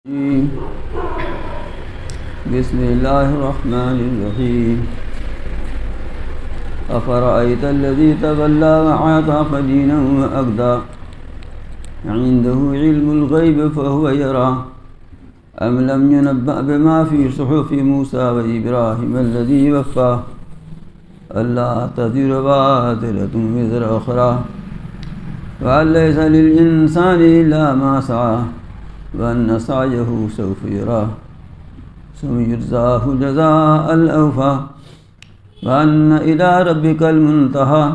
بسم الله الرحمن الرحيم أفرأيت الذي تولى وأعطى قليلا وأكدى عنده علم الغيب فهو يرى أم لم ينبأ بما في صحف موسى وإبراهيم الذي وفى ألا تزر وازرة وزر أخرى وأن ليس للإنسان إلا ما سعى وأن سعيه سوف يراه ثم يجزاه جزاء الأوفى وأن إلى ربك المنتهى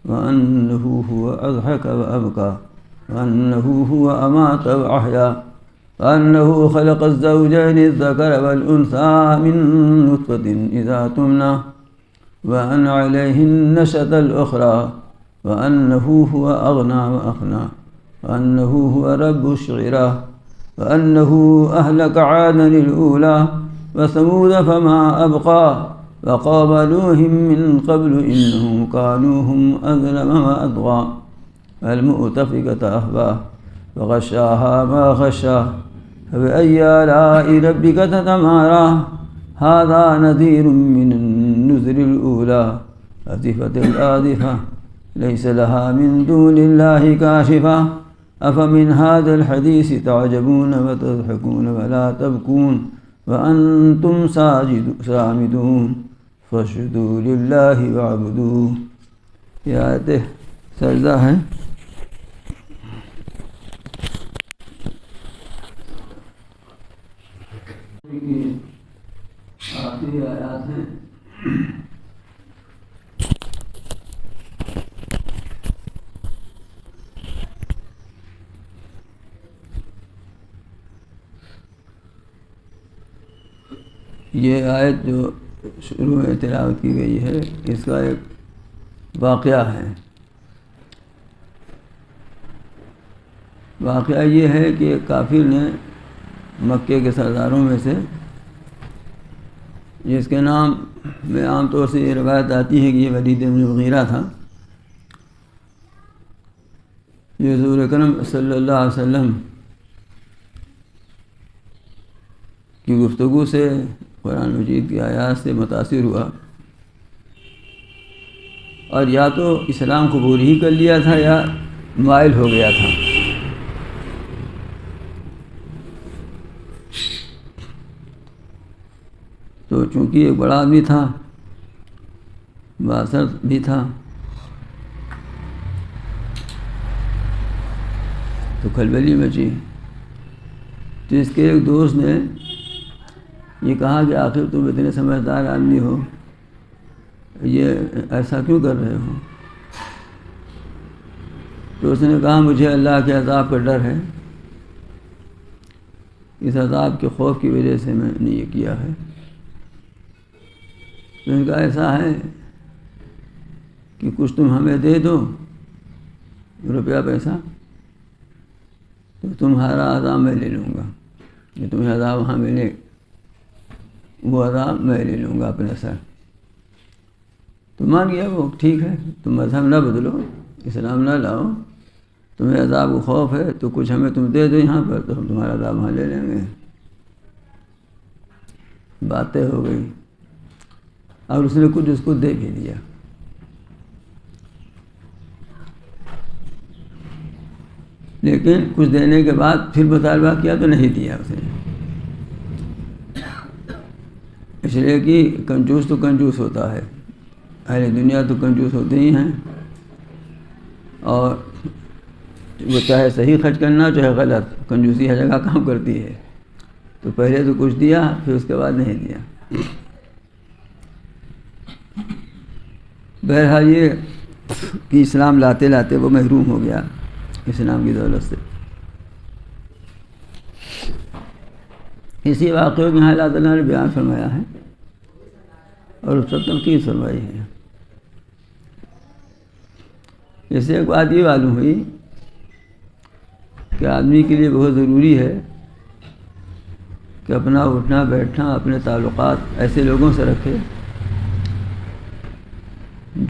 وأنه هو أضحك وأبكى وأنه هو أمات وأحيا وأنه خلق الزوجين الذكر والأنثى من نطفة إذا تمنى وأن عليه النشأة الأخرى وأنه هو أغنى وأقنى وأنه هو رب الشعرى وأنه أهلك عادا الأولى وثمود فما أبقى وقوم نوح من قبل إنهم كانوا هم أظلم وأطغى المؤتفكة أهوى وغشاها ما غشى فبأي آلاء ربك تتمارى هذا نذير من النذر الأولى أزفت الآزفة ليس لها من دون الله كاشفة أفمن هذا الحديث تعجبون وتضحكون ولا تبكون وأنتم سامدون فاسجدوا لله واعبدوه. یہ آیت سجدہ ہے. آخری آیات ہیں. یہ آیت جو شروع میں تلاوت کی گئی ہے اس کا ایک واقعہ ہے. واقعہ یہ ہے کہ کافر نے مکے کے سرداروں میں سے، جس کے نام میں عام طور سے یہ روایت آتی ہے کہ یہ ولید بن مغیرہ تھا، یہ حضور اکرم صلی اللہ علیہ وسلم کی گفتگو سے، قرآن مجید کی آیات سے متاثر ہوا اور یا تو اسلام قبول ہی کر لیا تھا یا مائل ہو گیا تھا. تو چونکہ ایک بڑا آدمی تھا، بااثر بھی تھا، تو کھلبلی مچی. تو اس کے ایک دوست نے یہ کہا کہ آخر تم اتنے سمجھدار آدمی ہو، یہ ایسا کیوں کر رہے ہو؟ تو اس نے کہا مجھے اللہ کے عذاب کا ڈر ہے، اس عذاب کے خوف کی وجہ سے میں نے یہ کیا ہے. تو ان کا ایسا ہے کہ کچھ تم ہمیں دے دو روپیہ پیسہ، تو تمہارا عذاب میں لے لوں گا. کہ تمہیں عذاب وہاں ملے وہ عذاب میں لے لوں گا اپنے سر. تو مان گیا وہ، ٹھیک ہے تم مذہب نہ بدلو، اسلام نہ لاؤ، تمہیں عذاب و خوف ہے تو کچھ ہمیں تم دے دو یہاں پر، تو ہم تمہارا عذاب وہاں لے لیں گے. باتیں ہو گئی اور اس نے کچھ اس کو دے بھی دیا. لیکن کچھ دینے کے بعد پھر مطالبہ کیا تو نہیں دیا اس نے، اس لیے کہ کنجوس تو کنجوس ہوتا ہے، اہل دنیا تو کنجوس ہوتے ہی ہیں، اور وہ چاہے صحیح خرچ کرنا چاہے غلط، کنجوسی ہر جگہ کام کرتی ہے. تو پہلے تو کچھ دیا پھر اس کے بعد نہیں دیا. بہرحال یہ کہ اسلام لاتے لاتے وہ محروم ہو گیا اسلام کی دولت سے. اسی واقعے میں اللہ تعالیٰ نے بیان فرمایا ہے اور اس پر تنقید فرمائی ہے. اس سے ایک بات یہ معلوم ہوئی کہ آدمی کے لیے بہت ضروری ہے کہ اپنا اٹھنا بیٹھنا، اپنے تعلقات ایسے لوگوں سے رکھے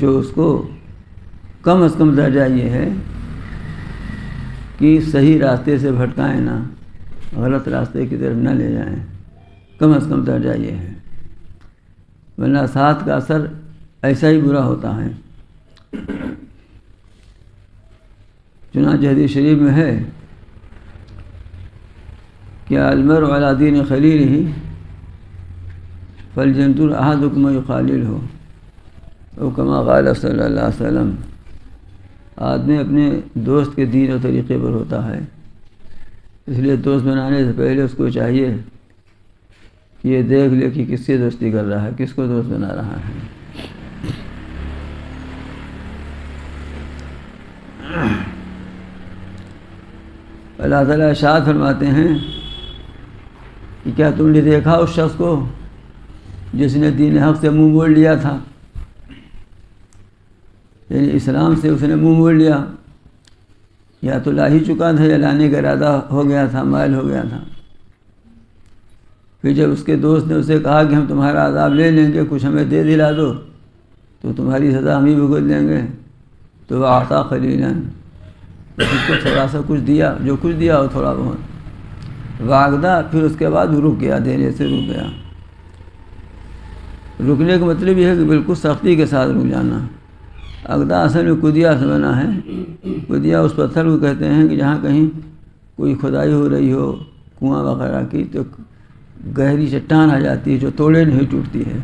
جو اس کو کم از کم درجہ یہ ہے کہ صحیح راستے سے بھٹکائیں نہ، غلط راستے کی طرف نہ لے جائیں، کم از کم درجہ یہ ہے، ورنہ ساتھ کا اثر ایسا ہی برا ہوتا ہے۔ چنانچہ حدیث شریف میں ہے کہ المرء علی دین خلیلہ فلینظر احدکم من یخاللہ، او کما قال صلی اللہ علیہ وسلم۔ آدمی اپنے دوست کے دین و طریقے پر ہوتا ہے، اس لیے دوست بنانے سے پہلے اس کو چاہیے کہ یہ دیکھ لے کہ کس سے دوستی کر رہا ہے، کس کو دوست بنا رہا ہے۔ اللہ تعالیٰ ارشاد فرماتے ہیں کہ کیا تم نے دیکھا اس شخص کو جس نے دین حق سے منہ موڑ لیا تھا، یعنی اسلام سے اس نے منہ موڑ لیا، یا تو لا ہی چکا تھا یا لانے کا ارادہ ہو گیا تھا، مائل ہو گیا تھا۔ پھر جب اس کے دوست نے اسے کہا کہ ہم تمہارا عذاب لے لیں گے، کچھ ہمیں دے دلا دو تو تمہاری سزا ہم ہی بھگت لیں گے، تو وہ آتا خلیلاً، اس کو تھوڑا سا کچھ دیا، جو کچھ دیا وہ تھوڑا بہت واگدا، پھر اس کے بعد وہ رک گیا، دینے سے رک گیا۔ رکنے کا مطلب یہ ہے کہ بالکل سختی کے ساتھ رک جانا۔ اگدا اصل میں کدیا سے بنا ہے، کدیا اس پتھر کو کہتے ہیں کہ جہاں کہیں کوئی کھدائی ہو رہی ہو کنواں وغیرہ کی، تو گہری چٹان آ جاتی ہے جو توڑے نہیں ٹوٹتی ہے،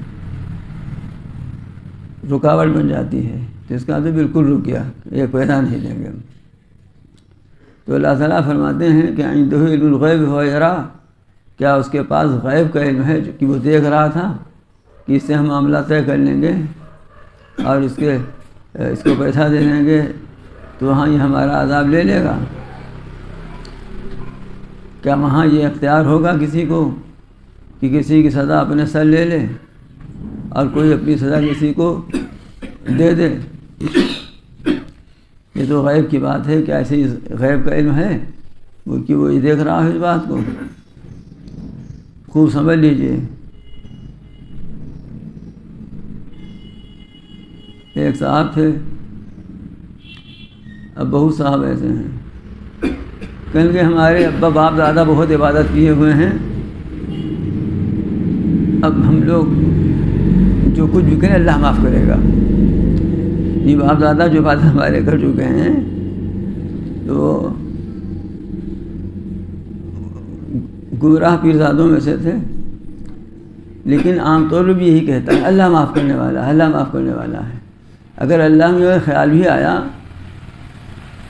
رکاوٹ بن جاتی ہے، تو اس کا تو بالکل رک گیا، ایک پیدا نہیں دیں گے۔ تو اللہ تعالیٰ فرماتے ہیں کہ عندہ علم الغیب و یرا، کیا اس کے پاس غیب کا علم ہے کہ وہ دیکھ رہا تھا کہ اس سے ہم معاملہ طے کر لیں گے اور اس کو پیسہ دے دیں گے تو وہاں یہ ہمارا عذاب لے لے گا؟ کیا وہاں یہ اختیار ہوگا کسی کو کہ کسی کی سزا اپنے سر لے لے اور کوئی اپنی سزا کسی کو دے دے؟ یہ تو غیب کی بات ہے کہ ایسے غیب کا علم ہے وہ کہ وہ یہ دیکھ رہا ہے اس بات کو، خوب سمجھ لیجئے۔ ایک صاحب تھے، اب بہت صاحب ایسے ہیں، کہیں کہ ہمارے ابا باپ دادا بہت عبادت کیے ہوئے ہیں، اب ہم لوگ جو کچھ بھی کریں اللہ معاف کرے گا۔ یہ باپ دادا جو بات ہمارے کر چکے ہیں تو گمراہ پیرزادوں میں سے تھے، لیکن عام طور پر بھی یہی کہتا ہے اللہ معاف کرنے والا ہے، اللہ معاف کرنے والا ہے۔ اگر اللہ میاں کا خیال بھی آیا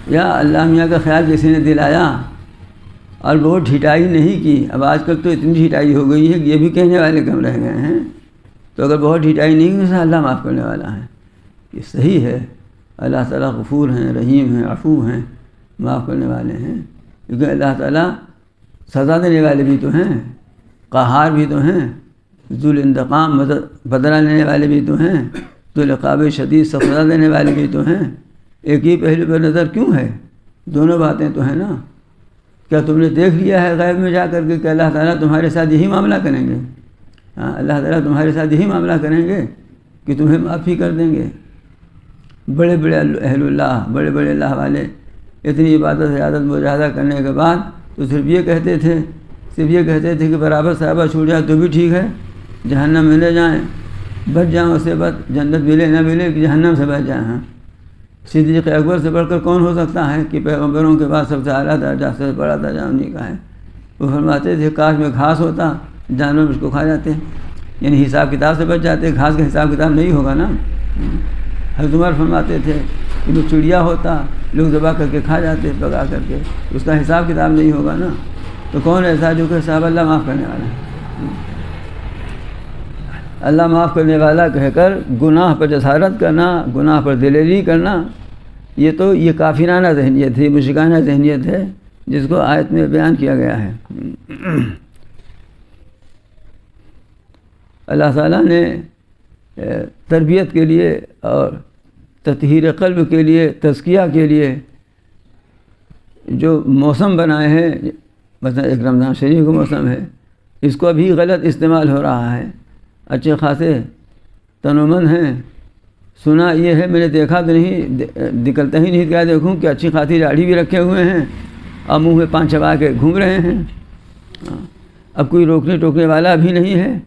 یا اللہ میاں کا خیال کسی نے دلایا اور بہت ڈھٹائی نہیں کی، اب آج کل تو اتنی ڈھٹائی ہو گئی ہے کہ یہ بھی کہنے والے کم رہ گئے ہیں، تو اگر بہت ڈھٹائی نہیں کی تو اللہ معاف کرنے والا ہے، یہ صحیح ہے۔ اللہ تعالیٰ غفور ہیں، رحیم ہیں، عفو ہیں، معاف کرنے والے ہیں، کیونکہ اللہ تعالیٰ سزا دینے والے بھی تو ہیں، قہار بھی تو ہیں، ذو الانتقام بدلہ لینے والے بھی تو ہیں، تو العقاب شدید سخت سزا دینے والے بھی تو ہیں۔ ایک ہی پہلو پر نظر کیوں ہے؟ دونوں باتیں تو ہیں نا۔ کیا تم نے دیکھ لیا ہے غیب میں جا کر کے کہ اللہ تعالیٰ تمہارے ساتھ یہی معاملہ کریں گے؟ ہاں، اللہ تعالیٰ تمہارے ساتھ یہی معاملہ کریں گے کہ تمہیں معافی کر دیں گے۔ بڑے بڑے اہل اللہ، بڑے بڑے اللہ والے اتنی عبادت عیادت مجاہدہ کرنے کے بعد تو صرف یہ کہتے تھے کہ برابر صحابہ چھوٹ جائے تو بھی ٹھیک ہے، جہنم میں نہ جائیں، بچ جائیں اس سے بچ، جنت ملے نہ ملے کہ جہنم سے بچ جائیں۔ ہاں، صدیق اکبر سے بڑھ کر کون ہو سکتا ہے کہ پیغمبروں کے بعد سب سے اعلیٰ درجہ سے بڑا درجہ انہیں کا ہے۔ وہ فرماتے تھے کاش میں گھاس ہوتا، جانور اس کو کھا جاتے، یعنی حساب کتاب سے بچ جاتے، گھاس کا حساب کتاب نہیں ہوگا نا۔ حضرت عمر فرماتے تھے کہ وہ چڑیا ہوتا، لوگ ذبح کر کے کھا جاتے، پکا کر کے، اس کا حساب کتاب نہیں ہوگا نا۔ تو کون ایسا جو کہ حساب اللہ معاف کرنے والا ہے؟ اللہ معاف کرنے والا کہہ کر گناہ پر جسارت کرنا، گناہ پر دلیری کرنا، یہ کافرانہ ذہنیت ہے، مشرکانہ ذہنیت ہے جس کو آیت میں بیان کیا گیا ہے۔ اللہ تعالیٰ نے تربیت کے لیے اور تطہیر قلب کے لیے، تزکیہ کے لیے جو موسم بنائے ہیں، مثلا ایک رمضان شریف کا موسم ہے، اس کو ابھی غلط استعمال ہو رہا ہے۔ اچھے خاصے تنومند ہیں، سنا یہ ہے، میں نے دیکھا تو نہیں، نکلتا ہی نہیں، کیا دیکھوں کہ اچھی خاصی داڑھی بھی رکھے ہوئے ہیں اور منہ میں پان چبا کے گھوم رہے ہیں، اب کوئی روکنے ٹوکنے والا بھی نہیں ہے.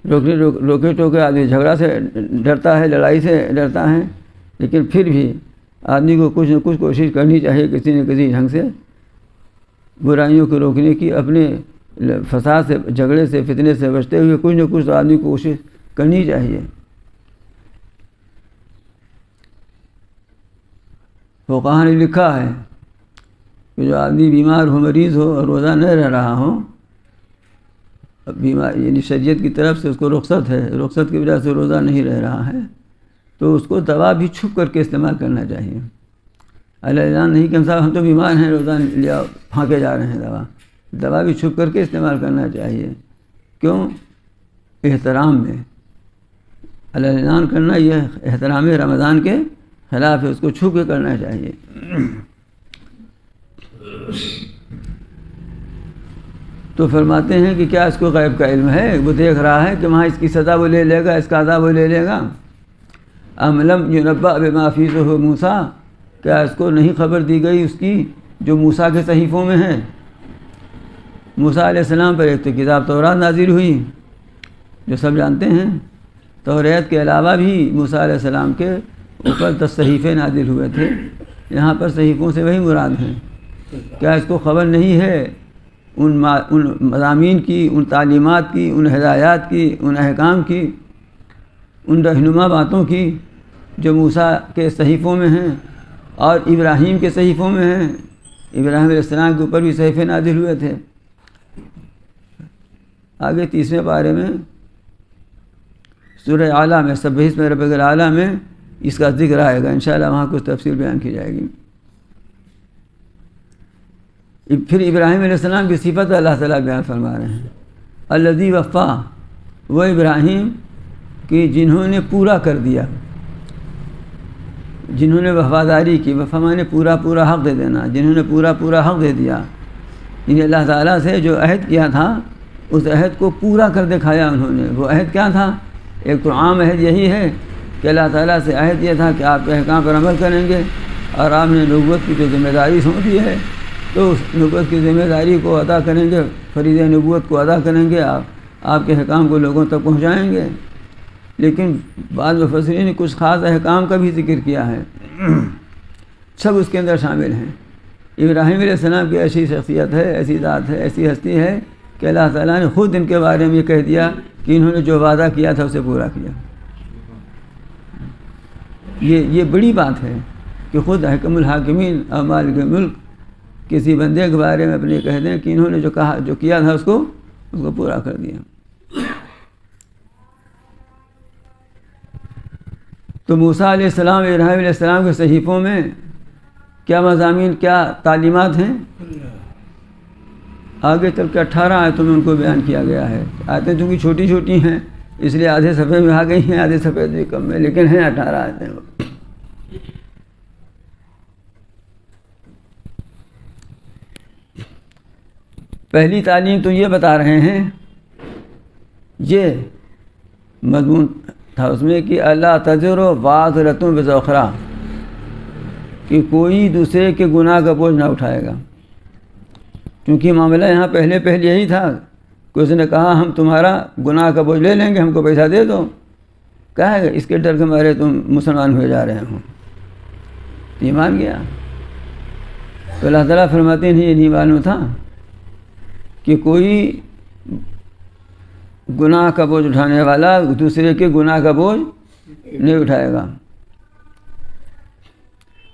روکے ٹوکے آدمی جھگڑا سے ڈرتا ہے, لڑائی سے ڈرتا ہے, لیکن پھر بھی آدمی کو کچھ نہ کچھ کوشش کرنی چاہیے کسی نہ کسی ڈھنگ سے برائیوں کو روکنے کی. اپنے فساد سے, جھگڑے سے, فتنے سے بچتے ہوئے کچھ نہ کچھ تو آدمی کو کوشش کرنی چاہیے. فقہا نے لکھا ہے کہ جو آدمی بیمار ہو, مریض ہو اور روزہ نہ رہ رہا ہو, بیمار یعنی شریعت کی طرف سے اس کو رخصت ہے, رخصت کی وجہ سے روزہ نہیں رہ رہا ہے, تو اس کو دوا بھی چھپ کر کے استعمال کرنا چاہیے. اعلان نہیں کہ صاحب ہم تو بیمار ہیں, روزہ لیا پھانکے جا رہے ہیں, دوا بھی چھپ کر کے استعمال کرنا چاہیے. کیوں؟ احترام میں. اعلان کرنا یہ احترام رمضان کے خلاف ہے, اس کو چھپ کے کرنا چاہیے. تو فرماتے ہیں کہ کیا اس کو غیب کا علم ہے؟ وہ دیکھ رہا ہے کہ وہاں اس کی سزا وہ لے لے گا, اس کا عذاب وہ لے لے گا. ام لم ینبأ بما فی صحف موسیٰ, کیا اس کو نہیں خبر دی گئی اس کی جو موسیٰ کے صحیفوں میں ہے؟ موسیٰ علیہ السلام پر ایک تو کتاب تورات نازل ہوئی جو سب جانتے ہیں, توریت کے علاوہ بھی موسیٰ علیہ السلام کے اوپر 10 صحیفے نازل ہوئے تھے. یہاں پر صحیفوں سے وہی مراد ہیں. کیا اس کو خبر نہیں ہے ان مضامین کی, ان تعلیمات کی, ان ہدایات کی, ان احکام کی, ان رہنما باتوں کی جو موسیٰ کے صحیفوں میں ہیں اور ابراہیم کے صحیفوں میں ہیں؟ ابراہیم علیہ السلام کے اوپر بھی صحیفے نازل ہوئے تھے. آگے 30ویں پارے میں سورہ اعلیٰ میں, سبح اسم ربک الاعلیٰ میں اس کا ذکر آئے گا انشاءاللہ, وہاں کچھ تفصیل بیان کی جائے گی. پھر ابراہیم علیہ السلام کی صفت اللہ تعالیٰ بیان فرما رہے ہیں. الذی وفا, وہ ابراہیم کہ جنہوں نے پورا کر دیا, جنہوں نے وفاداری کی. وفا مانے پورا حق دے دینا, جنہوں نے پورا حق دے دیا. انہیں اللہ تعالیٰ سے جو عہد کیا تھا اس عہد کو پورا کر دکھایا انہوں نے. وہ عہد کیا تھا؟ ایک تو عام عہد یہی ہے کہ اللہ تعالیٰ سے عہد یہ تھا کہ آپ کے احکام پر عمل کریں گے, اور آپ نے نبوت کی جو ذمہ داری سونپی ہے تو اس نبوت کی ذمہ داری کو ادا کریں گے, فریضہ نبوت کو ادا کریں گے, آپ کے احکام کو لوگوں تک پہنچائیں گے. لیکن بعض مفسرین نے کچھ خاص احکام کا بھی ذکر کیا ہے, سب اس کے اندر شامل ہیں. ابراہیم علیہ السلام کی ایسی شخصیت ہے, ایسی ذات ہے, ایسی ہستی ہے کہ اللہ تعالیٰ نے خود ان کے بارے میں یہ کہہ دیا کہ انہوں نے جو وعدہ کیا تھا اسے پورا کیا. یہ بڑی بات ہے کہ خود حکم الحاکمین اور مالک ملک کسی بندے کے بارے میں اپنے کہہ دیں کہ انہوں نے جو کیا تھا اس کو پورا کر دیا. تو موسیٰ علیہ السلام, ابراہیم علیہ السلام کے صحیفوں میں کیا مضامین, کیا تعلیمات ہیں؟ آگے چل کے 18 آیتوں میں ان کو بیان کیا گیا ہے. آیتیں چونکہ چھوٹی چھوٹی ہیں اس لیے آدھے صفحے میں آ گئی ہیں, آدھے صفحے بھی کم میں, لیکن ہیں 18 آیتیں. پہلی تعلیم تو یہ بتا رہے ہیں, یہ مضمون تھا اس میں کہ اللہ تزر وازرۃ وزر اخری, کہ کوئی دوسرے کے گناہ کا بوجھ نہ اٹھائے گا. کیونکہ معاملہ یہاں پہلے یہی تھا کہ اس نے کہا ہم تمہارا گناہ کا بوجھ لے لیں گے, ہم کو پیسہ دے دو. کہا ہے اس کے ڈر کے مارے تم مسلمان ہوئے جا رہے ہو. یہ مان گیا. تو اللہ تعالیٰ فرماتے ہیں یہ نہیں معلوم تھا کہ کوئی گناہ کا بوجھ اٹھانے والا دوسرے کے گناہ کا بوجھ نہیں اٹھائے گا.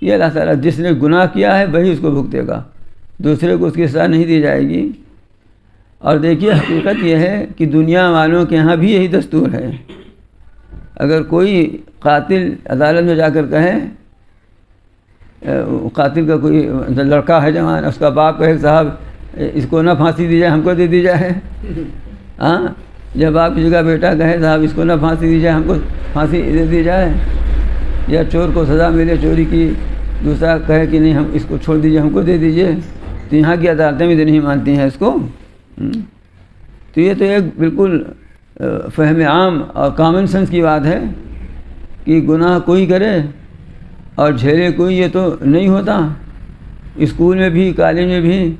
یہ اللہ تعالیٰ جس نے گناہ کیا ہے وہی اس کو بھگتے گا, دوسرے کو اس کی سزا نہیں دی جائے گی. اور دیکھیے حقیقت یہ ہے کہ دنیا والوں کے یہاں بھی یہی دستور ہے. اگر کوئی قاتل عدالت میں جا کر کہے, قاتل کا کوئی لڑکا ہے جوان, اس کا باپ کہے صاحب اس کو نہ پھانسی دی جائے, ہم کو دے دی جائے. ہاں, جب باپ کی جگہ بیٹا کہے صاحب اس کو نہ پھانسی دی جائے, ہم کو پھانسی دے دی جائے. یا چور کو سزا ملے چوری کی, دوسرا کہے کہ نہیں ہم اس کو چھوڑ دیجیے, ہم کو دے دیجیے. تو یہاں کی عدالتیں بھی تو نہیں مانتی ہیں اس کو. تو یہ تو ایک بالکل فہم عام اور کامن سینس کی بات ہے کہ گناہ کوئی کرے اور جھیلے کوئی, یہ تو نہیں ہوتا. اسکول میں بھی, کالج میں بھی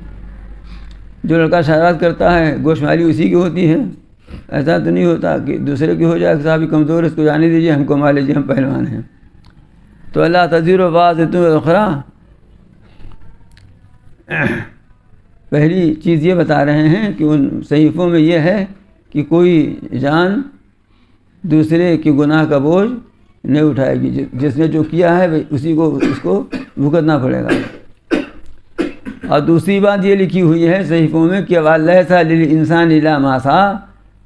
جو لڑکا شرارت کرتا ہے گوشت مالی اسی کی ہوتی ہے. ایسا تو نہیں ہوتا کہ دوسرے کی ہو جائے کہ صاحب کمزور اس کو جانے دیجیے, ہم کو مار لیجیے, ہم پہلوان ہیں. تو اللہ تزیر و وازرۃ اخری پہلی چیز یہ بتا رہے ہیں کہ ان صحیفوں میں یہ ہے کہ کوئی جان دوسرے کے گناہ کا بوجھ نہیں اٹھائے گی. جس نے جو کیا ہے اسی کو اس کو بھگتنا پڑے گا. اور دوسری بات یہ لکھی ہوئی ہے صحیفوں میں کہ وَلَيْسَ لِلْإِنسَانِ إِلَّا مَا سَعَىٰ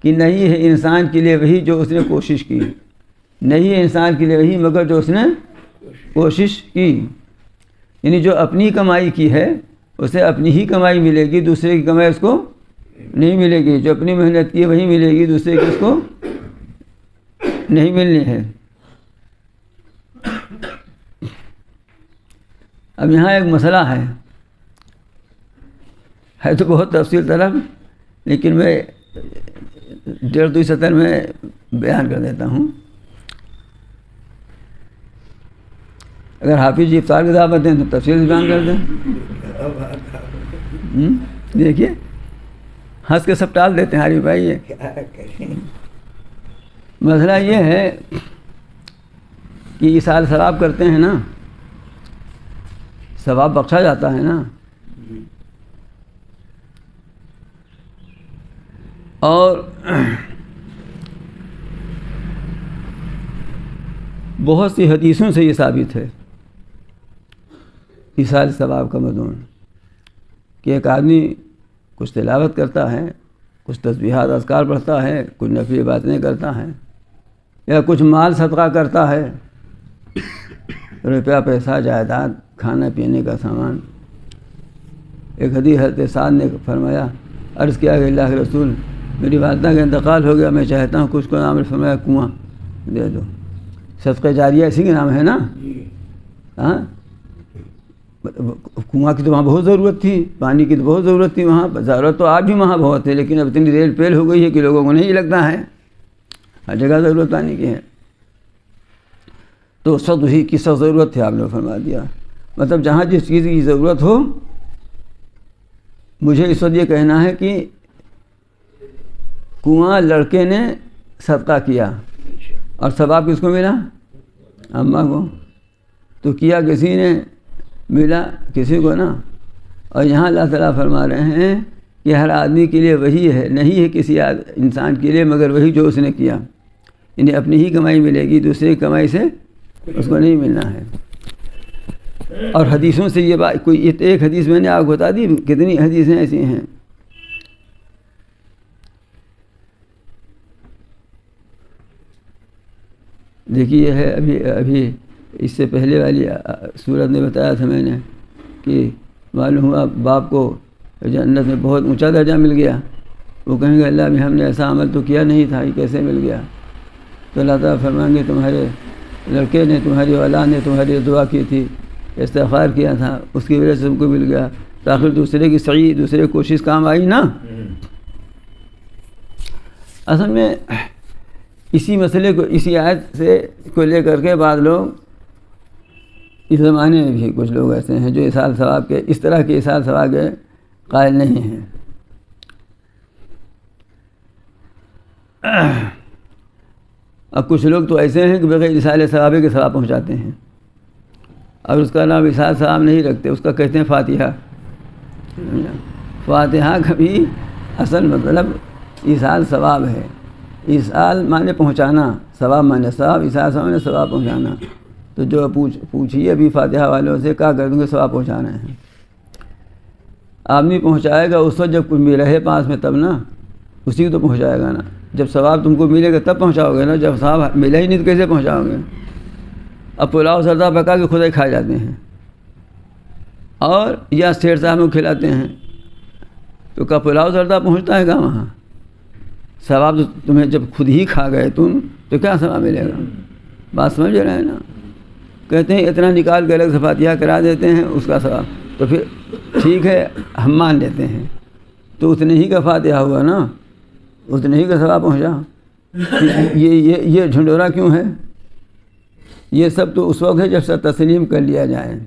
کہ نہیں ہے انسان کے لیے وہی جو اس نے کوشش کی. نہیں ہے انسان کے لیے وہی مگر جو اس نے کوشش کی. یعنی جو اپنی کمائی کی ہے اسے اپنی ہی کمائی ملے گی, دوسرے کی کمائی اس کو نہیں ملے گی. جو اپنی محنت کی ہے وہی ملے گی, دوسرے کی اس کو نہیں ملنی ہے. اب یہاں ایک مسئلہ ہے تو بہت تفصیل طلب, لیکن میں 1.5 سطر میں بیان کر دیتا ہوں. اگر حافظ جی افطار کی دعوت دیں تو تفصیل بیان کر دیں. دیکھیے ہنس کے سب ٹال دیتے ہیں عارف بھائی. یہ مسئلہ یہ ہے کہ ایصال ثواب کرتے ہیں نا, ثواب بخشا جاتا ہے نا, اور بہت سی حدیثوں سے یہ ثابت ہے ایصال ثواب کا مضمون کہ ایک آدمی کچھ تلاوت کرتا ہے, کچھ تسبیحات اذکار پڑھتا ہے, کچھ نفلی باتیں کرتا ہے, یا کچھ مال صدقہ کرتا ہے, روپیہ پیسہ جائیداد کھانا پینے کا سامان. ایک حدیث حضرت سعد نے فرمایا, عرض کیا کہ اللہ کے رسول میری والدہ کا انتقال ہو گیا, میں چاہتا ہوں کچھ کو نام نے فرمایا کنواں دے دو. صدقہ جاریہ اسی کے نام ہے نا. ہاں کنواں کی تو وہاں بہت ضرورت تھی, پانی کی تو بہت ضرورت تھی وہاں. ضرورت تو آج بھی وہاں بہت ہے, لیکن اب اتنی ریل پیل ہو گئی ہے کہ لوگوں کو نہیں لگتا ہے, ہر جگہ ضرورت پانی کی ہے. تو اس وقت اسی کی سخت ضرورت تھی, آپ نے فرما دیا. مطلب جہاں جس چیز کی ضرورت ہو, مجھے اس وقت یہ کہنا ہے کہ کنواں لڑکے نے صدقہ کیا اور ثواب کس کو ملا؟ اماں کو. تو کیا کسی نے, ملا کسی کو نا. اور یہاں اللہ تعالیٰ فرما رہے ہیں کہ ہر آدمی کے لیے وہی ہے, نہیں ہے کسی انسان کے لیے مگر وہی جو اس نے کیا. یعنی اپنی ہی کمائی ملے گی, دوسرے کی کمائی سے اس کو نہیں ملنا ہے. اور حدیثوں سے یہ بات, کوئی ایک حدیث میں نے آپ کو بتا دی, کتنی حدیثیں ایسی ہیں. دیکھیے یہ ہے ابھی اس سے پہلے والی سورت نے بتایا تھا میں نے کہ معلوم ہوا باپ کو جنت میں بہت اونچا درجہ مل گیا. وہ کہیں گے اللہ میں ہم نے ایسا عمل تو کیا نہیں تھا, یہ کیسے مل گیا؟ تو اللہ تعالیٰ فرمائیں گے تمہارے لڑکے نے, تمہاری اولاد نے تمہاری دعا کی تھی, استغفار کیا تھا, اس کی وجہ سے تم کو مل گیا. تاخیر دوسرے کی صحیح, دوسرے کی کوشش کام آئی نا. اصل میں اسی مسئلے کو, اسی آیت سے کو لے کر کے بعض لوگ اس زمانے میں بھی کچھ لوگ ایسے ہیں جو ایصال ثواب کے, اس طرح کے ایصال ثواب کے قائل نہیں ہیں. اب کچھ لوگ تو ایسے ہیں کہ بغیر ایصال ثواب کے ثواب پہنچاتے ہیں, اور اس کا نام ایصال ثواب نہیں رکھتے, اس کا کہتے ہیں فاتحہ. فاتحہ کا بھی اصل مطلب ایصال ثواب ہے. ایصال معنی پہنچانا, ثواب معنی ثواب, ایصال ثواب معنی ثواب پہنچانا. تو جو پوچھیے ابھی فاتحہ والوں سے کیا کر دوں گے, ثواب پہنچانا ہے. آدمی پہنچائے گا اس وقت جب کوئی رہے پاس میں, تب نا اسی کو تو پہنچائے گا نا. جب ثواب تم کو ملے گا تب پہنچاؤ گے نا, جب ثواب ملا ہی نہیں تو کیسے پہنچاؤ گے؟ اب پلاؤ سردا پکا کے خود ہی کھا جاتے ہیں, اور یا سیٹھ صاحب کو کھلاتے ہیں, تو کیا پلاؤ سردا پہنچتا ہے گا وہاں؟ ثواب تو تمہیں جب خود ہی کھا گئے تم, تو کیا ثواب ملے گا؟ بات سمجھ رہے ہیں نا. کہتے ہیں اتنا نکال کے الگ سے فاتحہ کرا دیتے ہیں اس کا ثواب, تو پھر ٹھیک ہے ہم مان لیتے ہیں, تو اتنے ہی کا فاتحہ ہوا نا, اتنے ہی کا ثواب پہنچا. یہ جھنڈورا کیوں ہے؟ یہ سب تو اس وقت ہے جب سر تسلیم کر لیا جائے.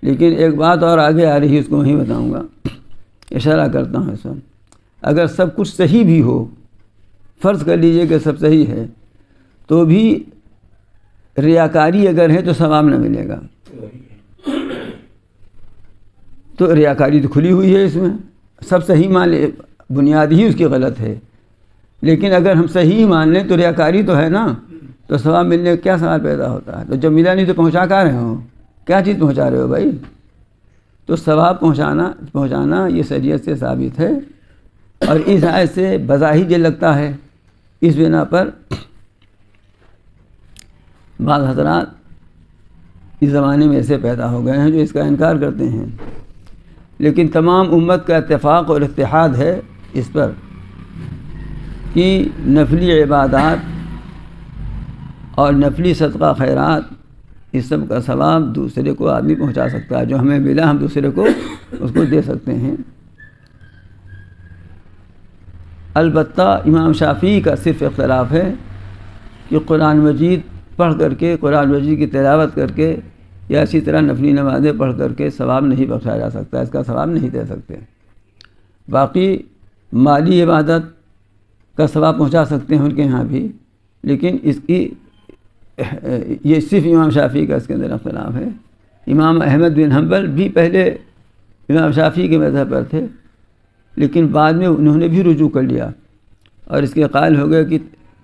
لیکن ایک بات اور آگے آ رہی ہے, اس کو وہیں بتاؤں گا. اشارہ کرتا ہوں اس وقت، اگر سب کچھ صحیح بھی ہو، فرض کر لیجئے کہ سب صحیح ہے، تو بھی ریاکاری اگر ہے تو ثواب نہ ملے گا۔ تو ریاکاری تو کھلی ہوئی ہے اس میں، سب صحیح مان لے، بنیاد ہی اس کی غلط ہے، لیکن اگر ہم صحیح مان لیں تو ریاکاری تو ہے نا، تو ثواب ملنے کا کیا سوال پیدا ہوتا ہے؟ تو جب ملا نہیں تو پہنچا کہاں رہے ہو؟ کیا چیز پہنچا رہے ہو بھائی؟ تو ثواب پہنچانا یہ شریعت سے ثابت ہے، اور اس آیت سے بظاہر یہ لگتا ہے، اس بنا پر بعض حضرات اس زمانے میں ایسے پیدا ہو گئے ہیں جو اس کا انکار کرتے ہیں، لیکن تمام امت کا اتفاق اور اتحاد ہے اس پر کہ نفلی عبادات اور نفلی صدقہ خیرات اس سب کا ثواب دوسرے کو آدمی پہنچا سکتا ہے، جو ہمیں ملا ہم دوسرے کو اس کو دے سکتے ہیں۔ البتہ امام شافعی کا صرف اختلاف ہے کہ قرآن مجید پڑھ کر کے، قرآن مجید کی تلاوت کر کے یا اسی طرح نفلی نمازیں پڑھ کر کے ثواب نہیں بخشا جا سکتا، اس کا ثواب نہیں دے سکتے۔ باقی مالی عبادت کا ثواب پہنچا سکتے ہیں ان کے ہاں بھی، لیکن اس کی یہ صرف امام شافعی کا اس کے اندر اختلاف ہے۔ امام احمد بن حنبل بھی پہلے امام شافعی کے مذہب پر تھے، لیکن بعد میں انہوں نے بھی رجوع کر لیا اور اس کے قائل ہو گئے کہ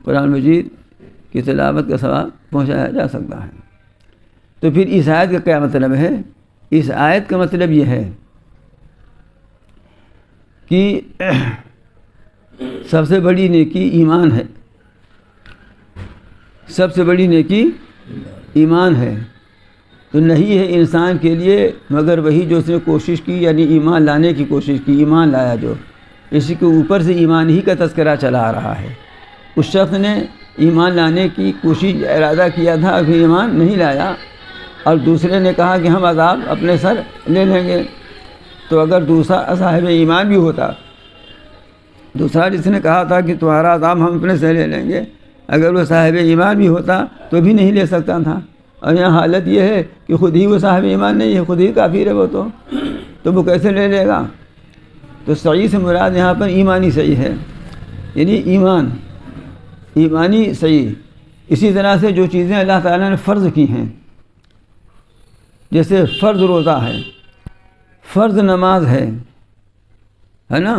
قرآن مجید کی تلاوت کا ثواب پہنچایا جا سکتا ہے۔ تو پھر اس آیت کا کیا مطلب ہے؟ اس آیت کا مطلب یہ ہے کہ سب سے بڑی نیکی ایمان ہے، سب سے بڑی نیکی ایمان ہے، تو نہیں ہے انسان کے لیے مگر وہی جو اس نے کوشش کی، یعنی ایمان لانے کی کوشش کی، ایمان لایا جو، اسی کے اوپر سے ایمان ہی کا تذکرہ چلا آ رہا ہے۔ اس شخص نے ایمان لانے کی کوشش ارادہ کیا تھا، ابھی ایمان نہیں لایا، اور دوسرے نے کہا کہ ہم عذاب اپنے سر لے لیں گے، تو اگر دوسرا صاحب ایمان بھی ہوتا، دوسرا جس نے کہا تھا کہ تمہارا عذاب ہم اپنے سے لے لیں گے، اگر وہ صاحب ایمان بھی ہوتا تو بھی نہیں لے سکتا تھا، اور یہاں حالت یہ ہے کہ خود ہی وہ صاحب ایمان نہیں ہے، خود ہی کافر ہے وہ، تو وہ کیسے لے لے گا؟ تو صحیح سے مراد یہاں پر ایمانی صحیح ہے، یعنی ایمانی صحیح۔ اسی طرح سے جو چیزیں اللہ تعالیٰ نے فرض کی ہیں، جیسے فرض روزہ ہے، فرض نماز ہے نا،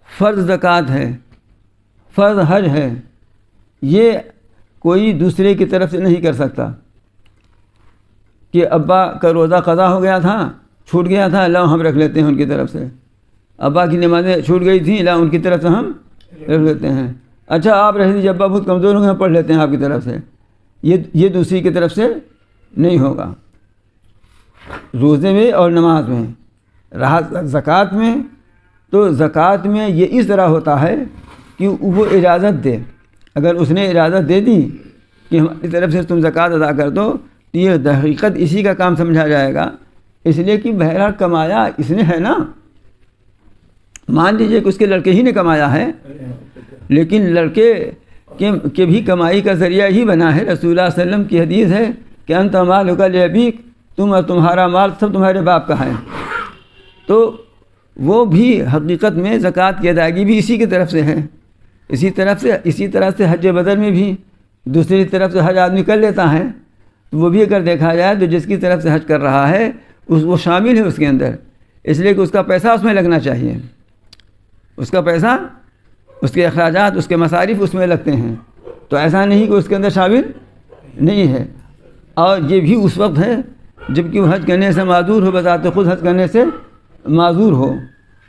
فرض زکوٰۃ ہے، فرض حج ہے، یہ کوئی دوسرے کی طرف سے نہیں کر سکتا کہ ابا کا روزہ قضا ہو گیا تھا، چھوٹ گیا تھا، لاؤ ہم رکھ لیتے ہیں ان کی طرف سے، ابا کی نمازیں چھوٹ گئی تھیں، لاؤ ان کی طرف سے ہم رکھ لیتے ہیں، اچھا آپ رہ دیجیے، ابا بہت کمزور ہوں گے، ہم پڑھ لیتے ہیں آپ کی طرف سے، یہ دوسری کی طرف سے نہیں ہوگا۔ روزے میں اور نماز میں، رہا زکوٰۃ میں، تو زکوٰۃ میں یہ اس طرح ہوتا ہے کہ وہ اجازت دے، اگر اس نے اجازت دے دی کہ ہماری طرف سے تم زکوٰۃ ادا کر دو، تو یہ حقیقت اسی کا کام سمجھا جائے گا، اس لیے کہ بہرحال کمایا اس نے ہے نا، مان لیجئے کہ اس کے لڑکے ہی نے کمایا ہے، لیکن لڑکے کے بھی کمائی کا ذریعہ ہی بنا ہے۔ رسول اللہ صلی اللہ علیہ وسلم کی حدیث ہے کہ انت مالک لابیک، تم اور تمہارا مال سب تمہارے باپ کا ہے، تو وہ بھی حقیقت میں زکوٰۃ کی ادائیگی بھی اسی کی طرف سے ہے۔ اسی طرح سے حج بدل میں بھی دوسری طرف سے حج آدمی کر لیتا ہے، تو وہ بھی اگر دیکھا جائے تو جس کی طرف سے حج کر رہا ہے وہ شامل ہے اس کے اندر، اس لیے کہ اس کا پیسہ اس میں لگنا چاہیے، اس کا پیسہ، اس کے اخراجات، اس کے مصارف اس میں لگتے ہیں، تو ایسا نہیں کہ اس کے اندر شامل نہیں ہے۔ اور یہ بھی اس وقت ہے جب کہ وہ حج کرنے سے معذور ہو، بذات خود حج کرنے سے معذور ہو،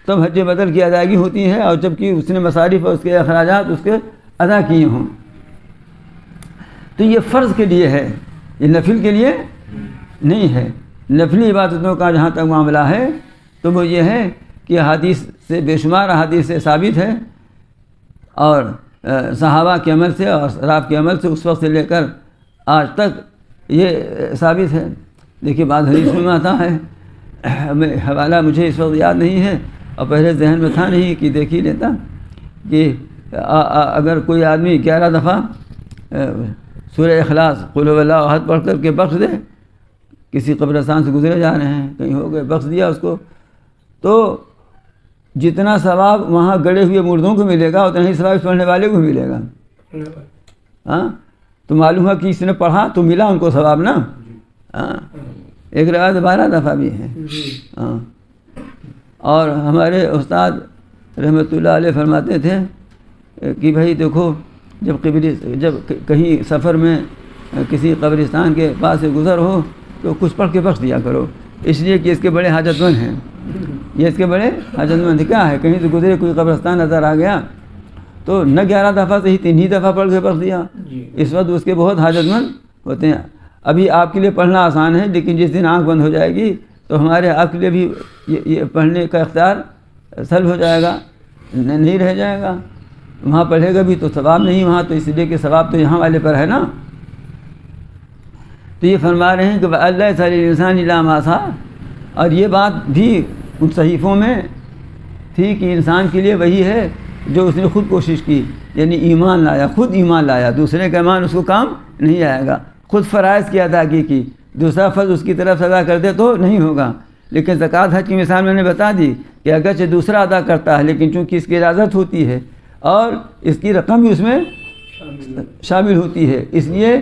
تب حج بدل کی ادائیگی ہوتی ہے، اور جب کہ اس نے مصارف اور اس کے اخراجات اس کے ادا کیے ہوں، تو یہ فرض کے لیے ہے، یہ نفل کے لیے نہیں ہے۔ نفلی عبادتوں کا جہاں تک معاملہ ہے تو وہ یہ ہے کہ حدیث سے بے شمار حدیث سے ثابت ہے، اور صحابہ کے عمل سے اور سلف کے عمل سے اس وقت سے لے کر آج تک یہ ثابت ہے۔ دیکھیے بعض حدیث میں آتا ہے، ہمیں حوالہ مجھے اس وقت یاد نہیں ہے اور پہلے ذہن میں تھا نہیں کہ دیکھ ہی لیتا، کہ اگر کوئی آدمی 11 دفعہ سورہ اخلاص قل هو اللہ احد پڑھ کر کے بخش دے، کسی قبرستان سے گزرے جا رہے ہیں، کہیں ہو گئے، بخش دیا اس کو، تو جتنا ثواب وہاں گڑے ہوئے مردوں کو ملے گا اتنا ہی ثواب اس پڑھنے والے کو ملے گا. ہاں تو معلوم ہے کہ اس نے پڑھا تو ملا ان کو ثواب نا. ہاں ایک روایت 12 دفعہ بھی ہے. ہاں اور ہمارے استاد رحمۃ اللہ علیہ فرماتے تھے کہ بھائی دیکھو جب کہیں سفر میں کسی قبرستان کے پاس سے گزر ہو تو کچھ پڑھ کے بخش دیا کرو، اس لیے کہ اس کے بڑے حاجت مند ہیں. یہ اس کے بڑے حاجت مند کیا ہے، کہیں سے گزرے کوئی قبرستان نظر آ گیا تو نہ 11 دفعہ سے ہی 3 ہی دفعہ پڑھ کے بخش دیا. اس وقت اس کے بہت حاجت مند ہوتے ہیں. ابھی آپ کے لیے پڑھنا آسان ہے، لیکن جس دن آنکھ بند ہو جائے گی تو ہمارے آپ کے لیے بھی یہ پڑھنے کا اختیار سلب ہو جائے گا، نہیں رہ جائے گا. وہاں پڑھے گا بھی تو ثواب نہیں وہاں، تو اس لیے کہ ثواب تو یہاں والے پر ہے نا. تو یہ فرما رہے ہیں کہ اللہ تعالی انسان علامہ، اور یہ بات بھی ان صحیفوں میں تھی کہ انسان کے لیے وہی ہے جو اس نے خود کوشش کی، یعنی ایمان لایا، خود ایمان لایا. دوسرے کا ایمان اس کو کام نہیں آئے گا. خود فرائض کی ادائیگی کی، دوسرا فرض اس کی طرف ادا کر دے تو نہیں ہوگا. لیکن زکوٰۃ حج کی مثال میں نے بتا دی کہ اگرچہ دوسرا ادا کرتا ہے لیکن چونکہ اس کی اجازت ہوتی ہے اور اس کی رقم بھی اس میں شامل ہوتی ہے، اس لیے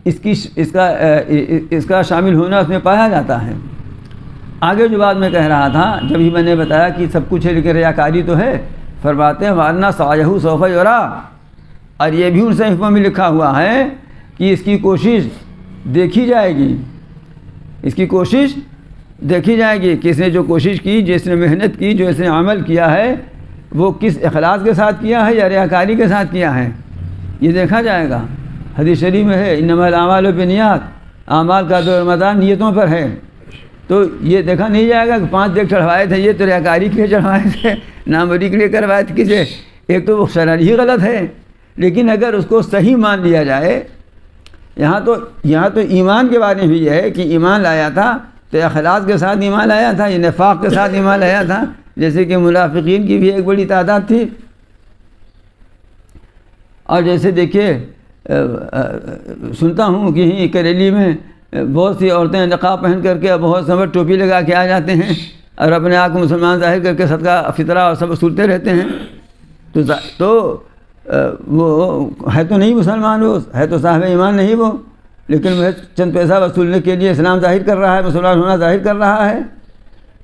اس کا شامل ہونا اس میں پایا جاتا ہے. آگے جو بات میں کہہ رہا تھا، جب ہی میں نے بتایا کہ سب کچھ ہے لیکن ریاکاری تو ہے، فرماتے ہیں وَأَنَّ سَعْيَهُ سَوْفَ يُرَىٰ، اور یہ بھی ان صحیفوں میں لکھا ہوا ہے کہ اس کی کوشش دیکھی جائے گی. اس کی کوشش دیکھی جائے گی کہ اس نے جو کوشش کی، جس نے محنت کی، جو اس نے عمل کیا ہے وہ کس اخلاص کے ساتھ کیا ہے یا ریاکاری کے ساتھ کیا ہے، یہ دیکھا جائے گا. حدیث شریف میں ہے انما الاعمال بالنیات، اعمال کا دور مدار نیتوں پر ہے. تو یہ دیکھا نہیں جائے گا کہ 5 دیکھ چڑھوائے تھے، یہ تو ریاکاری کے لیے چڑھوائے تھے، ناموری کے لیے کروائے تھے کسے. ایک تو وہ شرعاً ہی غلط ہے، لیکن اگر اس کو صحیح مان لیا جائے، یہاں تو ایمان کے بارے میں بھی یہ ہے کہ ایمان لایا تھا تو اخلاص کے ساتھ ایمان لایا تھا، یہ نفاق کے ساتھ ایمان لایا تھا، جیسے کہ منافقین کی بھی ایک بڑی تعداد تھی. اور جیسے دیکھیے سنتا ہوں کہ یہیں کریلی میں بہت سی عورتیں نقاب پہن کر کے بہت سمجھ ٹوپی لگا کے آ جاتے ہیں اور اپنے آپ کو مسلمان ظاہر کر کے صدقہ فطرہ اور سب وصولتے رہتے ہیں. تو وہ ہے تو نہیں مسلمان، وہ ہے تو صاحب ایمان نہیں وہ، لیکن وہ چند پیسہ وصولنے کے لیے اسلام ظاہر کر رہا ہے، مسلمان ہونا ظاہر کر رہا ہے.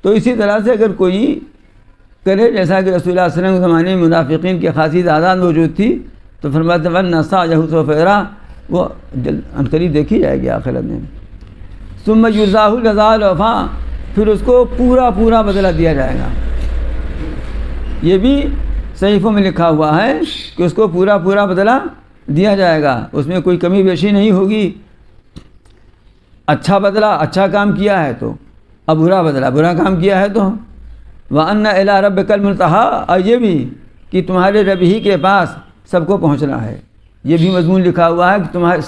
تو اسی طرح سے اگر کوئی کرے جیسا کہ رسول اللہ صلی اللہ علیہ وسلم کے زمانے میں منافقین کی خاصی تعداد موجود تھی، تو فرماتے ہیں وَالنَّسَعْيَهُ سَوْفَ يُرَىٰ، وہ عنقریب دیکھی جائے گی آخرت میں. ثُمَّ يُجْزَاهُ الْجَزَاءَ الْأَوْفَىٰ، پھر اس کو پورا بدلہ دیا جائے گا. یہ بھی صحیفوں میں لکھا ہوا ہے کہ اس کو پورا بدلہ دیا جائے گا، اس میں کوئی کمی بیشی نہیں ہوگی. اچھا بدلہ اچھا کام کیا ہے تو، اب برا بدلہ برا کام کیا ہے تو. وَأَنَّ إِلَىٰ رَبِّكَ الْمُنتَهَىٰ، اور یہ بھی کہ تمہارے رب ہی کے پاس سب کو پہنچنا ہے. یہ بھی مضمون لکھا ہوا ہے کہ تمہارے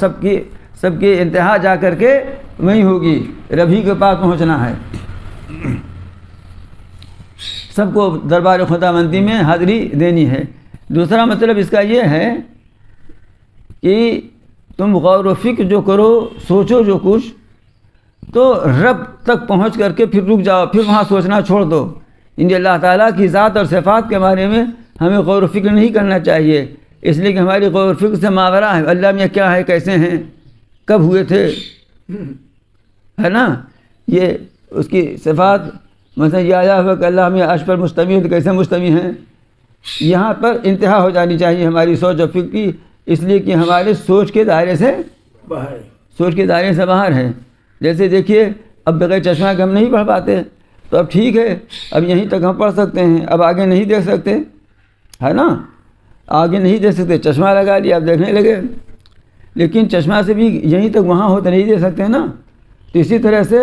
سب کی انتہا جا کر کے وہیں ہوگی، رب ہی کے پاس پہنچنا ہے. سب کو دربار خداوندی میں حاضری دینی ہے. دوسرا مطلب اس کا یہ ہے کہ تم غور و فکر جو کرو، سوچو جو کچھ، تو رب تک پہنچ کر کے پھر رک جاؤ، پھر وہاں سوچنا چھوڑ دو. ان اللہ تعالیٰ کی ذات اور صفات کے بارے میں ہمیں غور و فکر نہیں کرنا چاہیے، اس لیے کہ ہماری غور و فکر سے ماورا ہے. اللہ میں کیا ہے، کیسے ہیں، کب ہوئے تھے، ہے نا. یہ اس کی صفات مثلا یہ آیا ہوا کہ اللہ میں عرش پر مستوی تو کیسے مستوی ہیں. یہاں پر انتہا ہو جانی چاہیے ہماری سوچ اور فکر کی، اس لیے کہ ہمارے سوچ کے دائرے سے باہر ہے. جیسے دیکھیے اب بغیر چشمہ کے ہم نہیں پڑھ پاتے، تو اب ٹھیک ہے، اب یہیں تک ہم پڑھ سکتے ہیں، اب آگے نہیں دیکھ سکتے، ہے نا. آگے نہیں دیکھ سکتے، چشمہ لگا لیا اب دیکھنے لگے، لیکن چشمہ سے بھی یہیں تک وہاں ہو تو نہیں دیکھ سکتے نا. تو اسی طرح سے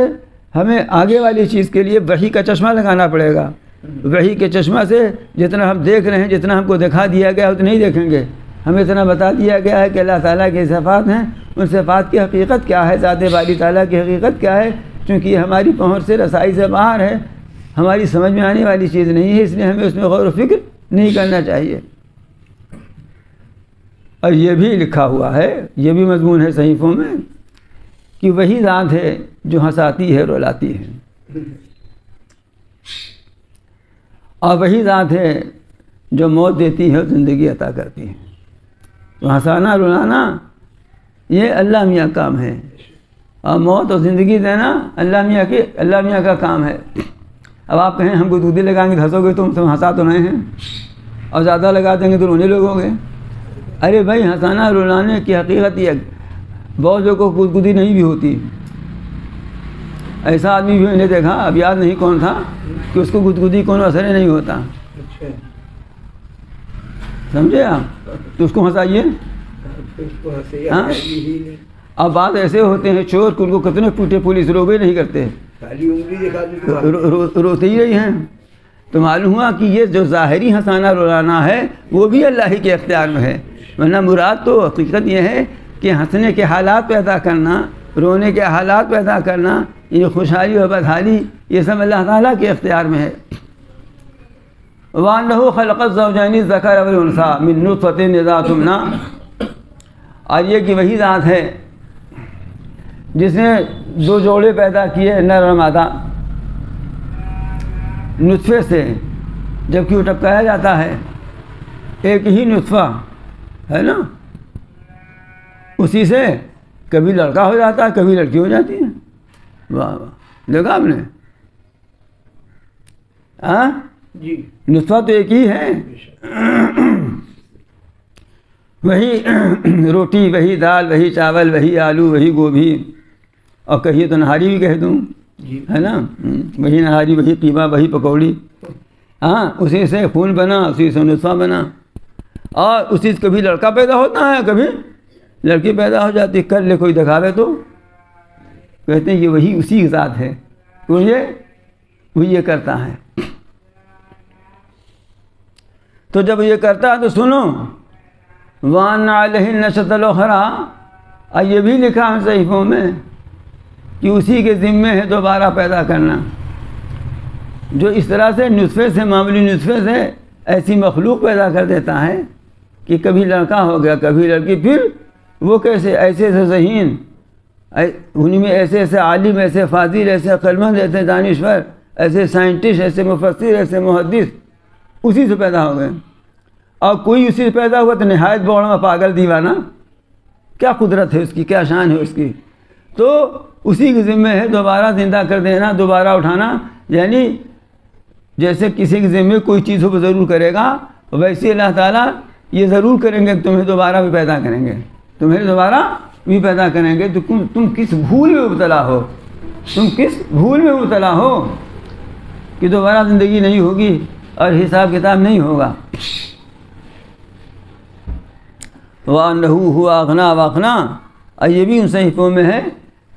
ہمیں آگے والی چیز کے لیے وحی کا چشمہ لگانا پڑے گا. وحی کے چشمہ سے جتنا ہم دیکھ رہے ہیں، جتنا ہم کو دکھا دیا گیا اتنا نہیں دیکھیں گے. ہمیں اتنا بتا دیا گیا ہے کہ اللہ تعالیٰ کے صفات ہیں، ان صفات کی حقیقت کیا ہے، ذات باری تعالیٰ کی حقیقت کیا ہے، چونکہ یہ ہماری پہنچ سے رسائی سے باہر ہے، ہماری سمجھ میں آنے والی چیز نہیں ہے، اس لیے ہمیں اس میں غور و فکر نہیں کرنا چاہیے. اور یہ بھی لکھا ہوا ہے، یہ بھی مضمون ہے صحیفوں میں کہ وہی ذات ہے جو ہنساتی ہے، رلاتی ہے. اور وہی ذات ہے جو موت دیتی ہے اور زندگی عطا کرتی ہے. تو ہنسانا رلانا یہ اللہ میاں کام ہے، اور موت اور زندگی دینا اللہ میاں کا کام ہے. اب آپ کہیں ہم کو دودھی لگائیں گے تو ہنسو گے، تم ہنسا تو نہیں ہیں، اور زیادہ لگا دیں گے تو رونے لوگوں گے. ارے بھائی ہنسانا رلانے کی حقیقت یہ بہت لوگوں کو گدگدی نہیں بھی ہوتی. ایسا آدمی بھی میں نے دیکھا، اب یاد نہیں کون تھا، کہ اس کو گدگدی کون اثر نہیں ہوتا. سمجھے آپ؟ تو اس کو ہنسائیے. ہاں، اب بات ایسے ہوتے ہیں چور کہ ان کو کتنے پوٹے پولیس روبے نہیں کرتے، روتے ہی رہی ہیں. تو معلوم ہوا کہ یہ جو ظاہری ہنسانا رلانا ہے وہ بھی اللہ ہی کے اختیار میں ہے، ورنہ مراد تو حقیقت یہ ہے کہ ہنسنے کے حالات پیدا کرنا، رونے کے حالات پیدا کرنا، یہ خوشحالی و بدحالی، یہ سب اللہ تعالیٰ کے اختیار میں ہے. وَأَنَّهُ خَلَقَ الزَّوْجَيْنِ الذَّكَرَ وَالْأُنثَىٰ مِن نُطْفَةٍ إِذَا تُمْنَىٰ. اور یہ کہ وہی ذات ہے جس نے دو جوڑے پیدا کیے نر اور مادہ نطفے سے، جبکہ وہ ٹپکایا جاتا ہے ایک ہی نطفہ ہے نا، اسی سے کبھی لڑکا ہو جاتا ہے کبھی لڑکی ہو جاتی ہے. واہ واہ، دیکھا آپ نے؟ ہاں جی، نطفہ تو ایک ہی ہے. وہی روٹی، وہی دال، وہی چاول، وہی آلو، وہی گوبھی، اور کہیے تو نہاری بھی کہہ دوں، ہے نا، وہی نہاری، وہی قیمہ، وہی پکوڑی. ہاں، اسی سے خون بنا، اسی سے نطفہ بنا، اور اسی سے کبھی لڑکا پیدا ہوتا ہے کبھی لڑکی پیدا ہو جاتی. کر لے کوئی دکھاوے تو کہتے ہیں یہ وہی اسی ذات ہے، تو وہ یہ کرتا ہے. تو جب یہ کرتا ہے تو سنو، وَأَنَّ عَلَيْهِ النَّشْأَةَ الْأُخْرَىٰ، اور یہ بھی لکھا ہے صحیفوں میں کہ اسی کے ذمے ہے دوبارہ پیدا کرنا. جو اس طرح سے نطفے سے، معمولی نطفے سے ایسی مخلوق پیدا کر دیتا ہے کہ کبھی لڑکا ہو گیا کبھی لڑکی، پھر وہ کیسے ایسے ایسے ذہین، انہیں میں ایسے ایسے عالم، ایسے فاضل، ایسے عقلمند، ایسے دانشور، ایسے سائنٹسٹ، ایسے مفسر، ایسے محدث اسی سے پیدا ہو گئے. اور کوئی اسی سے پیدا ہوا تو نہایت بوڑھا پاگل دیوانہ، کیا قدرت ہے اس کی، کیا شان ہے اس کی. تو اسی کے ذمہ ہے دوبارہ زندہ کر دینا، دوبارہ اٹھانا. یعنی جیسے کسی کے ذمہ کوئی چیز ہو ضرور کرے گا، ویسے اللہ تعالیٰ یہ ضرور کریں گے کہ تمہیں دوبارہ بھی پیدا کریں گے، تمہیں دوبارہ بھی پیدا کریں گے. تو تم کس بھول میں مبتلا ہو، تم کس بھول میں مبتلا ہو کہ دوبارہ زندگی نہیں ہوگی اور حساب کتاب نہیں ہوگا. وَأَنَّهُ هُوَ أَغْنَىٰ وَأَقْنَىٰ، اور یہ بھی ان صحیفوں میں ہے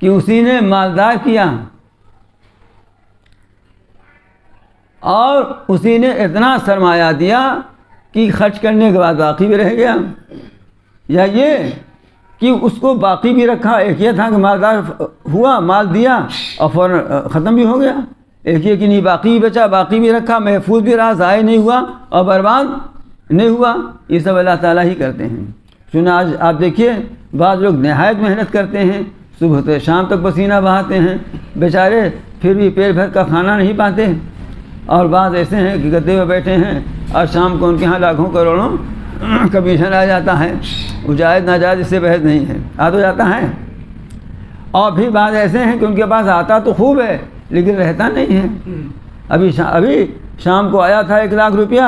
کہ اسی نے مالدار کیا اور اسی نے اتنا سرمایہ دیا کہ خرچ کرنے کے بعد باقی بھی رہ گیا، یا یہ کہ اس کو باقی بھی رکھا. ایک یہ تھا کہ مالدار ہوا، مال دیا اور فوراً ختم بھی ہو گیا. ایک یہ کہ نہیں، باقی بھی بچا، باقی بھی رکھا، محفوظ بھی رہا، ضائع نہیں ہوا اور برباد نہیں ہوا. یہ سب اللہ تعالیٰ ہی کرتے ہیں. چنانچہ آج آپ دیکھیے بعض لوگ نہایت محنت کرتے ہیں، صبح سے شام تک پسینہ بہاتے ہیں بیچارے، پھر بھی پیٹ بھر کا کھانا نہیں پاتے. اور بعض ایسے ہیں کہ گدے میں بیٹھے ہیں اور شام کو ان کے ہاں لاکھوں کروڑوں کمیشن آ جاتا ہے. وہ جائز ناجائز اس سے بحث نہیں ہے، آ تو جاتا ہے. اور بھی بعض ایسے ہیں کہ ان کے پاس آتا تو خوب ہے لیکن رہتا نہیں ہے. ابھی شام کو آیا تھا 1 لاکھ روپیہ،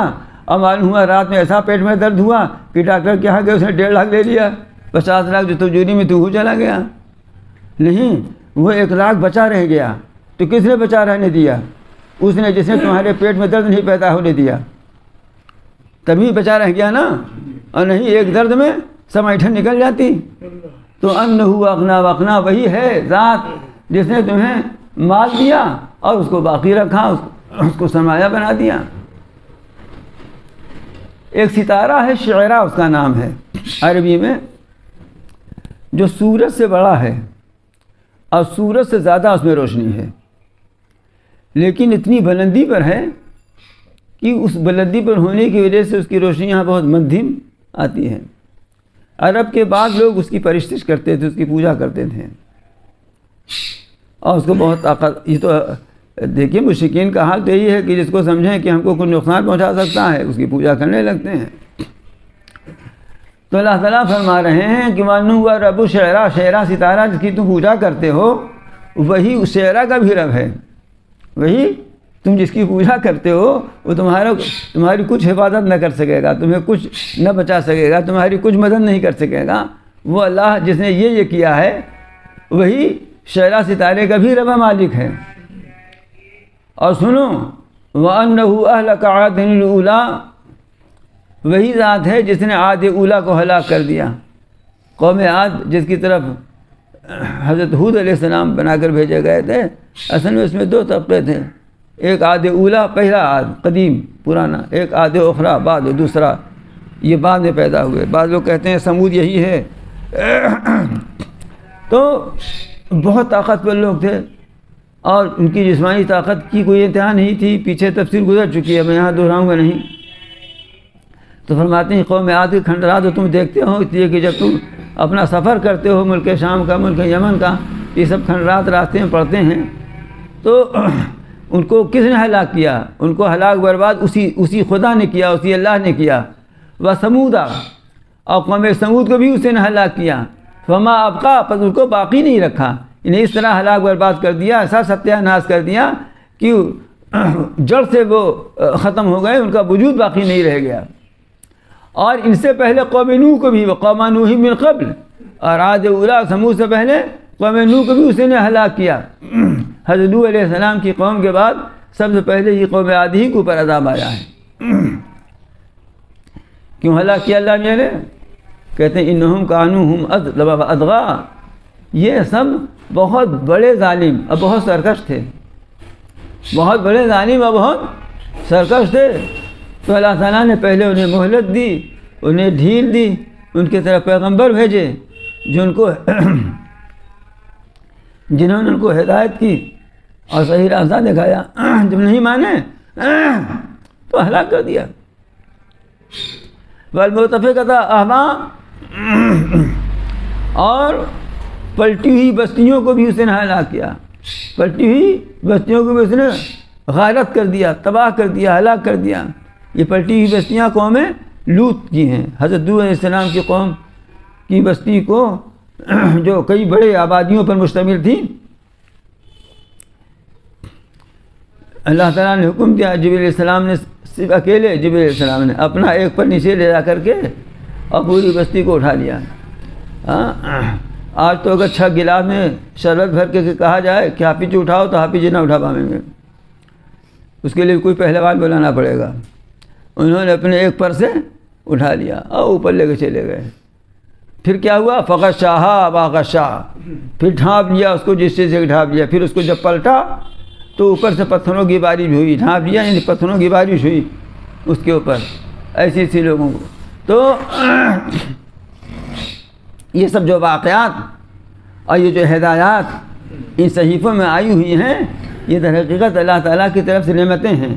اور معلوم ہوا رات میں ایسا پیٹ میں درد ہوا کہ ڈاکٹر کے یہاں گئے، اس نے 1.5 لاکھ لے لیا، 50 لاکھ جو تجوری میں تو چلا گیا. نہیں، وہ 1 لاکھ بچا رہ گیا. تو کس نے بچا رہنے دیا؟ اس نے جس نے تمہارے پیٹ میں درد نہیں پیدا ہونے دیا، تبھی بچا رہ گیا نا. اور نہیں ایک درد میں سب ایٹھن نکل جاتی. تو انہ اغنیٰ وأقنیٰ، وہی ہے ذات جس نے تمہیں مال دیا اور اس کو باقی رکھا، اس کو سرمایہ بنا دیا. ایک ستارہ ہے شعرا اس کا نام ہے عربی میں، جو سورج سے بڑا ہے اور سورج سے زیادہ اس میں روشنی ہے، لیکن اتنی بلندی پر ہے کہ اس بلندی پر ہونے کی وجہ سے اس کی روشنی یہاں بہت مدھم آتی ہے. عرب کے بعد لوگ اس کی پرستش کرتے تھے، اس کی پوجا کرتے تھے، اور اس کو بہت طاقت، یہ تو دیکھیے مشرکین کا حال تو یہی ہے کہ جس کو سمجھیں کہ ہم کو کچھ نقصان پہنچا سکتا ہے اس کی پوجا کرنے لگتے ہیں۔ تو اللہ تعالیٰ فرما رہے ہیں کہ مانو ہوا رب الشعرا، شعرا ستارہ جس کی تم پوجا کرتے ہو وہی اس شعرا کا بھی رب ہے، وہی تم جس کی پوجا کرتے ہو وہ تمہاری کچھ حفاظت نہ کر سکے گا، تمہیں کچھ نہ بچا سکے گا، تمہاری کچھ مدد نہیں کر سکے گا۔ وہ اللہ جس نے یہ کیا ہے وہی شعرا ستارے کا بھی رب مالک ہے۔ اور سنو وَأَنَّهُ أَهْلَكَ عَادًا الْأُولَىٰ، وہی ذات ہے جس نے عاد اولا کو ہلاک کر دیا۔ قوم عاد جس کی طرف حضرت ہود علیہ السلام بنا کر بھیجے گئے تھے، اصل میں اس میں دو طبقے تھے، ایک عاد اولا پہلا عاد قدیم پرانا، ایک عاد اخرى بعد دوسرا، یہ بعد میں پیدا ہوئے۔ بعض لوگ کہتے ہیں سمود یہی ہے۔ تو بہت طاقتور لوگ تھے اور ان کی جسمانی طاقت کی کوئی انتہا نہیں تھی، پیچھے تفسیر گزر چکی ہے، میں یہاں دہراؤں گا نہیں۔ تو فرماتے ہیں قوم عاد کے کھنڈرات تو تم دیکھتے ہو، اس لیے کہ جب تم اپنا سفر کرتے ہو ملک شام کا، ملک یمن کا، یہ سب کھنڈرات راستے میں پڑتے ہیں، تو ان کو کس نے ہلاک کیا؟ ان کو ہلاک برباد اسی خدا نے کیا، اسی اللہ نے کیا۔ وَثَمُودَ، اور قوم سمود کو بھی اسی نے ہلاک کیا۔ فما ابقا، پس ان کو باقی نہیں رکھا، انہیں اس طرح ہلاک برباد کر دیا، ایسا ستیہ ناش کر دیا کہ جڑ سے وہ ختم ہو گئے، ان کا وجود باقی نہیں رہ گیا۔ اور ان سے پہلے قوم نوح کو بھی، وقوم نوح من قبل، اور عاد اولا سمود سے پہلے قوم نوح کو بھی اسی نے ہلاک کیا۔ حضرت نوح علیہ السلام کی قوم کے بعد سب سے پہلے یہ قوم عاد ہی کے اوپر عذاب آیا ہے۔ کیوں ہلاک کیا اللہ نے؟ کہتے ہیں انہم کانوا ہم اطغا، یہ سب بہت بڑے ظالم اور بہت سرکش تھے، بہت بڑے ظالم اور بہت سرکش تھے۔ تو اللہ تعالیٰ نے پہلے انہیں مہلت دی، انہیں ڈھیل دی، ان کی طرف پیغمبر بھیجے جنہوں نے ان کو ہدایت کی اور صحیح راستہ دکھایا۔ جب نہیں مانے تو ہلاک کر دیا۔ والمؤتفقۃ اہوا، اور پلٹی ہوئی بستیوں کو بھی اس نے ہلاک کیا، پلٹی ہوئی بستیوں کو بھی اس نے غارت کر دیا، تباہ کر دیا، ہلاک کر دیا۔ یہ پلٹی ہوئی بستیاں قوم لوط کی ہیں، حضرت لوط علیہ السلام کی قوم کی بستی کو جو کئی بڑے آبادیوں پر مشتمل تھی، اللہ تعالیٰ نے حکم دیا، جبریل علیہ السلام نے صرف اکیلے جبریل علیہ السلام نے اپنا ایک پر نیچے لے جا کر کے اور پوری بستی کو اٹھا لیا۔ آج تو اگر 6 گلاس میں شربت بھر کے کہا جائے کہ حافظ اٹھاؤ تو حافظ نہ اٹھا پائیں گے، اس کے لیے کوئی پہلوان بلانا پڑے گا۔ انہوں نے اپنے ایک پر سے اٹھا لیا اور اوپر لے کے چلے گئے۔ پھر کیا ہوا؟ فقط شاہ باغ شاہ، پھر ڈھانپ لیا اس کو، جس چیز سے ڈھانپ لیا۔ پھر اس کو جب پلٹا تو اوپر سے پتھروں کی بارش ہوئی، ڈھانپ لیا یعنی پتھروں کی بارش ہوئی اس کے اوپر، ایسی لوگوں کو۔ تو یہ سب جو واقعات اور یہ جو ہدایات ان صحیفوں میں آئی ہوئی ہیں، یہ در حقیقت اللہ تعالیٰ کی طرف سے نعمتیں ہیں۔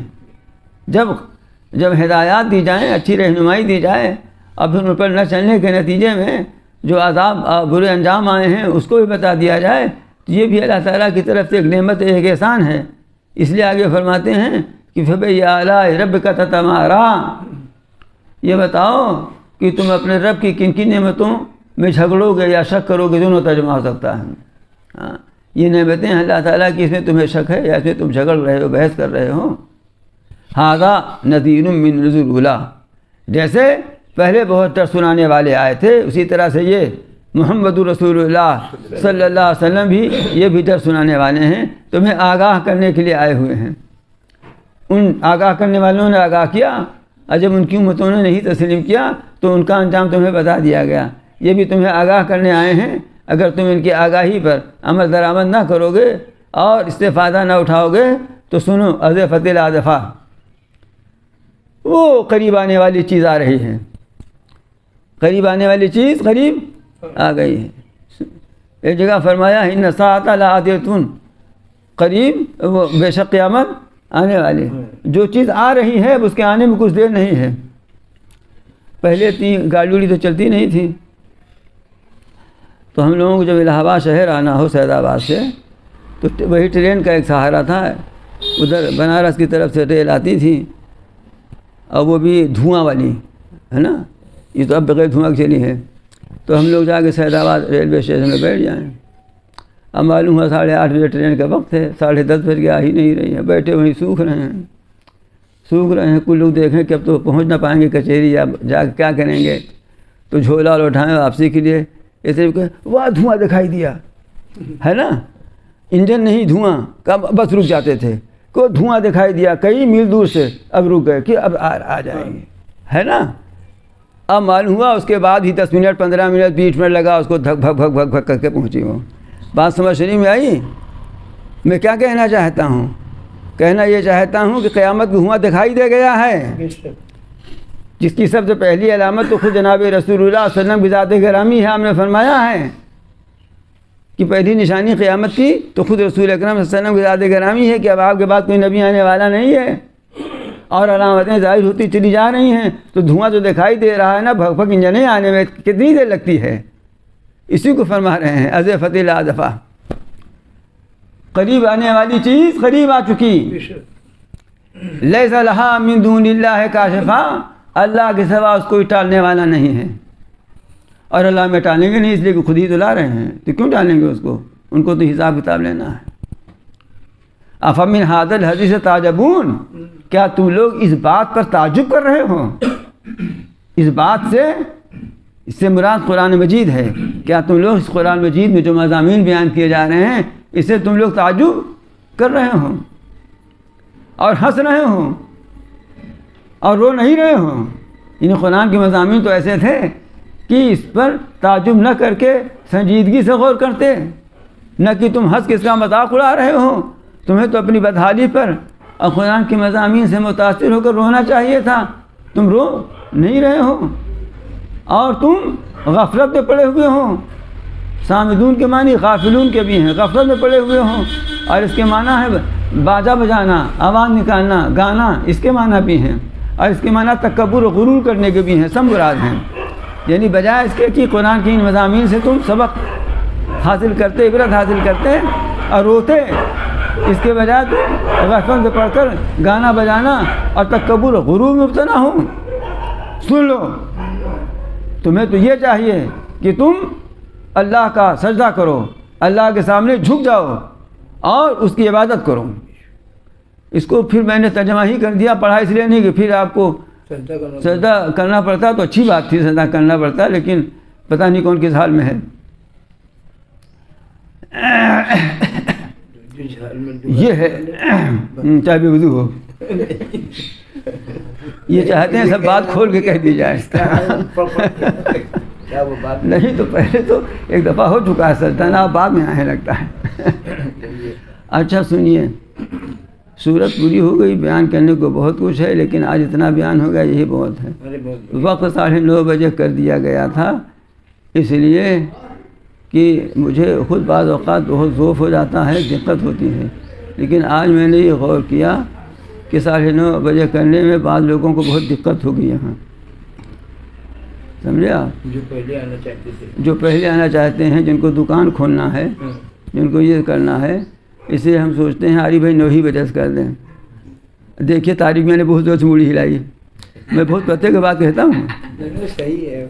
جب ہدایات دی جائیں، اچھی رہنمائی دی جائے، اور پھر ان پر نہ چلنے کے نتیجے میں جو عذاب برے انجام آئے ہیں اس کو بھی بتا دیا جائے، تو یہ بھی اللہ تعالیٰ کی طرف سے ایک نعمت، ایک احسان ہے۔ اس لیے آگے فرماتے ہیں کہ فَبِأَيِّ آلَاءِ رَبِّكَ تَتَمَارَىٰ، یہ بتاؤ کہ تم اپنے رب کی کن کن نعمتوں میں جھگڑو گے یا شک کرو گے، دونوں ترجمہ ہو سکتا ہے۔ یہ نعمتیں ہیں اللہ تعالیٰ کی، اس میں تمہیں شک ہے یا اس میں تم جھگڑ رہے ہو، بحث کر رہے ہو۔ ھذا نذیر من نذر الاولیٰ، جیسے پہلے بہت ڈر سنانے والے آئے تھے، اسی طرح سے یہ محمد رسول اللہ صلی اللہ علیہ وسلم بھی یہ بھی ڈر سنانے والے ہیں، تمہیں آگاہ کرنے کے لیے آئے ہوئے ہیں۔ ان آگاہ کرنے والوں نے آگاہ کیا، اور جب ان کی امتوں نے نہیں تسلیم کیا تو ان کا انجام تمہیں بتا دیا گیا۔ یہ بھی تمہیں آگاہ کرنے آئے ہیں، اگر تم ان کی آگاہی پر عمل درآمد نہ کرو گے اور اس سے فائدہ نہ اٹھاؤ گے تو سنو، ازفت الازفہ، وہ قریب آنے والی چیز آ رہی ہے، قریب آنے والی چیز قریب آ گئی ہے۔ ایک جگہ فرمایا ان الساعۃ لآتیۃ، قریب وہ بے شک قیامت آنے والی، جو چیز آ رہی ہے اس کے آنے میں کچھ دیر نہیں ہے۔ پہلے گاڑی وڑی تو چلتی نہیں تھی، تو ہم لوگوں کو جب الہ آباد شہر آنا ہو سید آباد سے تو وہی ٹرین کا ایک سہارا تھا، ادھر بنارس کی طرف سے ریل آتی تھی، اور وہ بھی دھواں والی ہے نا، یہ تو اب بغیر دھواں کی چلی ہے. تو ہم لوگ جا کے سید آباد ریلوے اسٹیشن میں بیٹھ جائیں. اب معلوم ہوا 8:30 بجے ٹرین کا وقت ہے، 10:30 بج کے آ ہی نہیں رہی ہے، بیٹھے وہیں سوکھ رہے ہیں. کچھ لوگ دیکھیں کہ اب تو پہنچ نہ پائیں گے کچہری، یا جا کے کیا کریں گے، تو جھولا اٹھائیں واپسی کے لیے. ایسے کہ واہ دھواں دکھائی دیا ہے نا، انجن نہیں دھواں، کب بس رک جاتے تھے، کو دھواں دکھائی دیا کئی میل دور سے، اب رک گئے کہ اب آ جائیں گے ہے نا. اب معلوم ہوا اس کے بعد ہی 10 منٹ 15 منٹ 20 منٹ لگا اس کو دھک بھگ بھگ بھگ بھگ کر کے پہنچی. وہ بات سمجھ میں آئی؟ میں کیا کہنا چاہتا ہوں؟ کہنا یہ چاہتا ہوں کہ قیامت کو دھواں دکھائی دے گیا ہے، جس کی سب سے پہلی علامت تو خود جناب رسول اللہ صلی اللہ علیہ وسلم کی ذات گرامی ہے. ہم نے فرمایا ہے کہ پہلی نشانی قیامت کی تو خود رسول اکرم صلی اللہ علیہ وسلم کی ذات گرامی ہے کہ اب آپ کے بعد کوئی نبی آنے والا نہیں ہے، اور علامتیں ظاہر ہوتی چلی جا رہی ہیں. تو دھواں جو دکھائی دے رہا ہے نا، بھگ بھگ انجنیں آنے میں کتنی دیر لگتی ہے، اسی کو فرما رہے ہیں ازفت الازفہ، قریب آنے والی چیز قریب آ چکی. لیس لہا من دون اللہ کاشفہ، اللہ کے سوا اس کوئی ٹالنے والا نہیں ہے. اور اللہ میں ٹالیں گے نہیں، اس لیے کہ خود ہی تو لا رہے ہیں، تو کیوں ٹالیں گے اس کو؟ ان کو تو حساب کتاب لینا ہے. افمن ھذا الحدیث تعجبون، کیا تم لوگ اس بات پر تعجب کر رہے ہو؟ اس بات سے، اس سے مراد قرآن مجید ہے. کیا تم لوگ اس قرآن مجید میں جو مضامین بیان کیے جا رہے ہیں اس سے تم لوگ تعجب کر رہے ہو اور ہنس رہے ہو اور رو نہیں رہے ہو؟ ان قرآن کے مضامین تو ایسے تھے کہ اس پر تعجب نہ کر کے سنجیدگی سے غور کرتے، نہ کہ تم ہنس کے اس کا مذاق اڑا رہے ہو. تمہیں تو اپنی بدحالی پر اور قرآن کے مضامین سے متاثر ہو کر رونا چاہیے تھا، تم رو نہیں رہے ہو، اور تم غفلت میں پڑے ہوئے ہو. سامدون کے معنی غافلون کے بھی ہیں، غفلت میں پڑے ہوئے ہوں. اور اس کے معنی ہے باجا بجانا، آواز نکالنا، گانا، اس کے معنی بھی ہیں. اور اس کے معنی تکبر و غرور کرنے کے بھی ہیں، سب مراد ہیں. یعنی بجائے اس کے کہ قرآن کی ان مضامین سے تم سبق حاصل کرتے، عبرت حاصل کرتے اور روتے، اس کے بجائے تم غفلت سے پڑھ کر گانا بجانا اور تکبر و غرور میں مبتلا ہو. سن لو، تمہیں تو یہ چاہیے کہ تم اللہ کا سجدہ کرو، اللہ کے سامنے جھک جاؤ اور اس کی عبادت کرو. اس کو پھر میں نے ترجمہ ہی کر دیا، پڑھا اس لیے نہیں کہ پھر آپ کو سجدہ کرنا پڑتا تو اچھی بات تھی، سجدہ کرنا پڑتا، لیکن پتہ نہیں کون کس حال میں ہے. یہ ہے چاہے بھی وضو ہو، یہ چاہتے ہیں سب بات کھول کے کہہ دی جائے. نہیں تو پہلے تو ایک دفعہ ہو چکا ہے سجدہ، نا بعد میں آنے لگتا ہے. اچھا سنیے، صورت پوری ہو گئی، بیان کرنے کو بہت کچھ ہے، لیکن آج اتنا بیان ہو گیا یہی بہت ہے. وقت 9:30 بجے کر دیا گیا تھا، اس لیے کہ مجھے خود بعض اوقات بہت ذوف ہو جاتا ہے، دقت ہوتی ہے. لیکن آج میں نے یہ غور کیا کہ 9:30 بجے کرنے میں بعض لوگوں کو بہت دقت ہوگی یہاں، سمجھے آپ؟ جو پہلے آنا چاہتے ہیں، جن کو دکان کھولنا ہے، جن کو یہ کرنا ہے، اس لیے ہم سوچتے ہیں آری بھائی 9 بجے سے کر دیں. دیکھیے تاریخ میں نے بہت زور سے موڑی ہلائی، میں بہت پتے کے بات کہتا ہوں. صحیح ہے.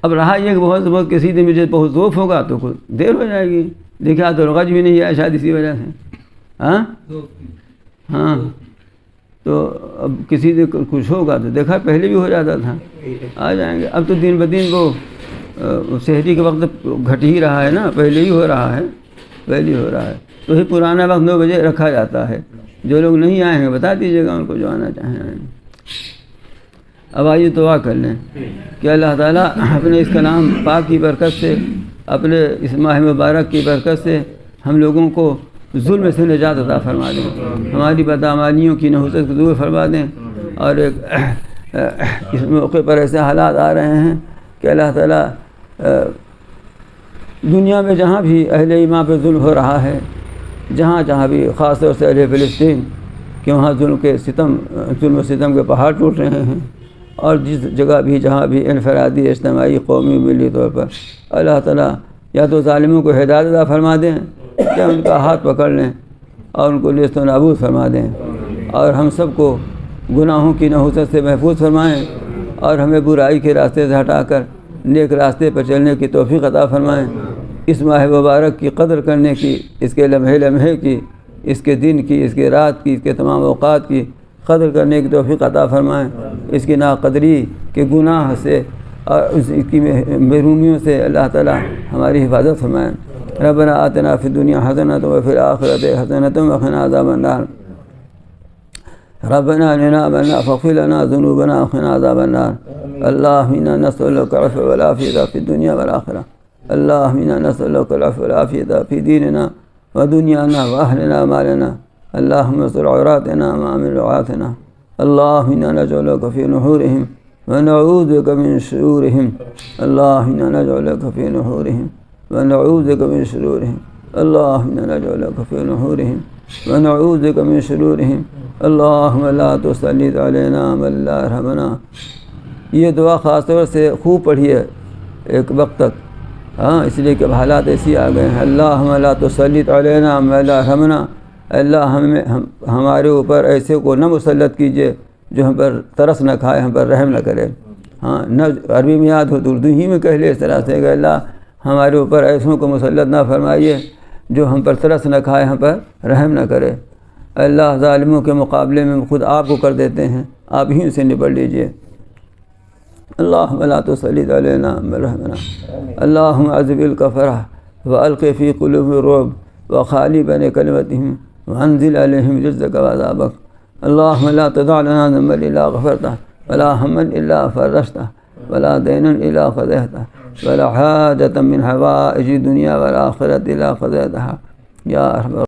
اب رہا یہ کہ بہت کسی دن مجھے بہت ذوف ہوگا تو خود دیر ہو جائے گی. دیکھا تو رغج بھی نہیں ہے شاید اسی وجہ سے. ہاں تو اب کسی دن کچھ ہوگا تو دیکھا پہلے بھی ہو جاتا تھا، آ جائیں گے. اب تو دن بدن وہ شہری کے وقت گھٹ ہی رہا ہے نا، پہلے ہی ہو رہا ہے، تو ہی پرانا وقت 9 بجے رکھا جاتا ہے. جو لوگ نہیں آئے ہیں بتا دیجیے گا ان کو، جو آنا چاہیں آئیں. اب آئیے دعا کر لیں کہ اللہ تعالیٰ اپنے اس کلام پاک کی برکت سے، اپنے اس ماہ مبارک کی برکت سے ہم لوگوں کو ظلم سے نجات عطا فرما دیں، ہماری بدعمالیوں کی نحوست کو دور فرما دیں. اور اس موقع پر ایسے حالات آ رہے ہیں کہ اللہ تعالیٰ دنیا میں جہاں بھی اہل ایمان پہ ظلم ہو رہا ہے، جہاں بھی خاص طور سے اہل فلسطین کہ وہاں ظلم و ستم کے پہاڑ ٹوٹ رہے ہیں. اور جس جگہ بھی جہاں بھی انفرادی، اجتماعی، قومی، ملی طور پر اللہ تعالیٰ یا تو ظالموں کو ہدایت عطا فرما دیں یا ان کا ہاتھ پکڑ لیں اور ان کو نیست و نابود فرما دیں، اور ہم سب کو گناہوں کی نحوست سے محفوظ فرمائیں، اور ہمیں برائی کے راستے سے ہٹا کر نیک راستے پر چلنے کی توفیق عطا فرمائیں۔ اس ماہ مبارک کی قدر کرنے کی، اس کے لمحے لمحے کی، اس کے دن کی، اس کے رات کی، اس کے تمام اوقات کی قدر کرنے کی توفیق عطا فرمائیں۔ اس کی ناقدری کے گناہ سے اور اس کی محرومیوں سے اللہ تعالی ہماری حفاظت فرمائیں۔ ربنا آتنا فی الدنیا حسنۃ وفی الآخرۃ حسنۃ وقنا عذاب النار۔ ربنا اننا آمنا فاغفر لنا ذنوبنا وقنا عذاب النار۔ اللهم انا نسألك العفو والعافية في الدنيا والآخرة۔ اللهم انا نسألك العفو والعافية في ديننا ودنيانا وأهلنا ومالنا۔ اللهم استر عوراتنا وآمن روعاتنا۔ اللهم انا نجعلك في نحورهم ونعوذ بك من شرورهم۔ اللهم انا نجعلك في نحورهم ونعوذ بك من شرورهم۔ اللهم انا نجعلك في نحورهم ونعوذ بك من شرورهم۔ اللهم لا تسلط علينا من لا يرحمنا۔ یہ دعا خاص طور سے خوب پڑھیے ایک وقت تک، اس لیے کہ حالات ایسی آ گئے ہیں۔ اللہم لا تسلط علینا من لا یرحمنا، اللہ ہمارے اوپر ایسے کو نہ مسلط کیجیے جو ہم پر ترس نہ کھائے، ہم پر رحم نہ کرے۔ نہ عربی میں یاد ہو تو اردو ہی میں کہہ لے اس طرح سے کہ اللہ ہمارے اوپر ایسوں کو مسلط نہ فرمائیے جو ہم پر ترس نہ کھائے، ہم پر رحم نہ کرے۔ اللہ ظالموں کے مقابلے میں خود آپ کو کر دیتے ہیں، آپ ہی سے نپٹ لیجیے۔ اللہم لا تسلط علینا من رحمنا۔ اللہم عذب الکفرہ والق فی قلوب الرعب وخالی بین کلمتہم وانزل علیہم رجزک وعذابک۔ اللہم لا تدع لنا ذنبا الا غفرتہ ولا ہما الا فرجتہ ولا دینا الا قضیتہ ولا حاجة من حوائج الدنیا والآخرة الا قضیتہا یا ارحم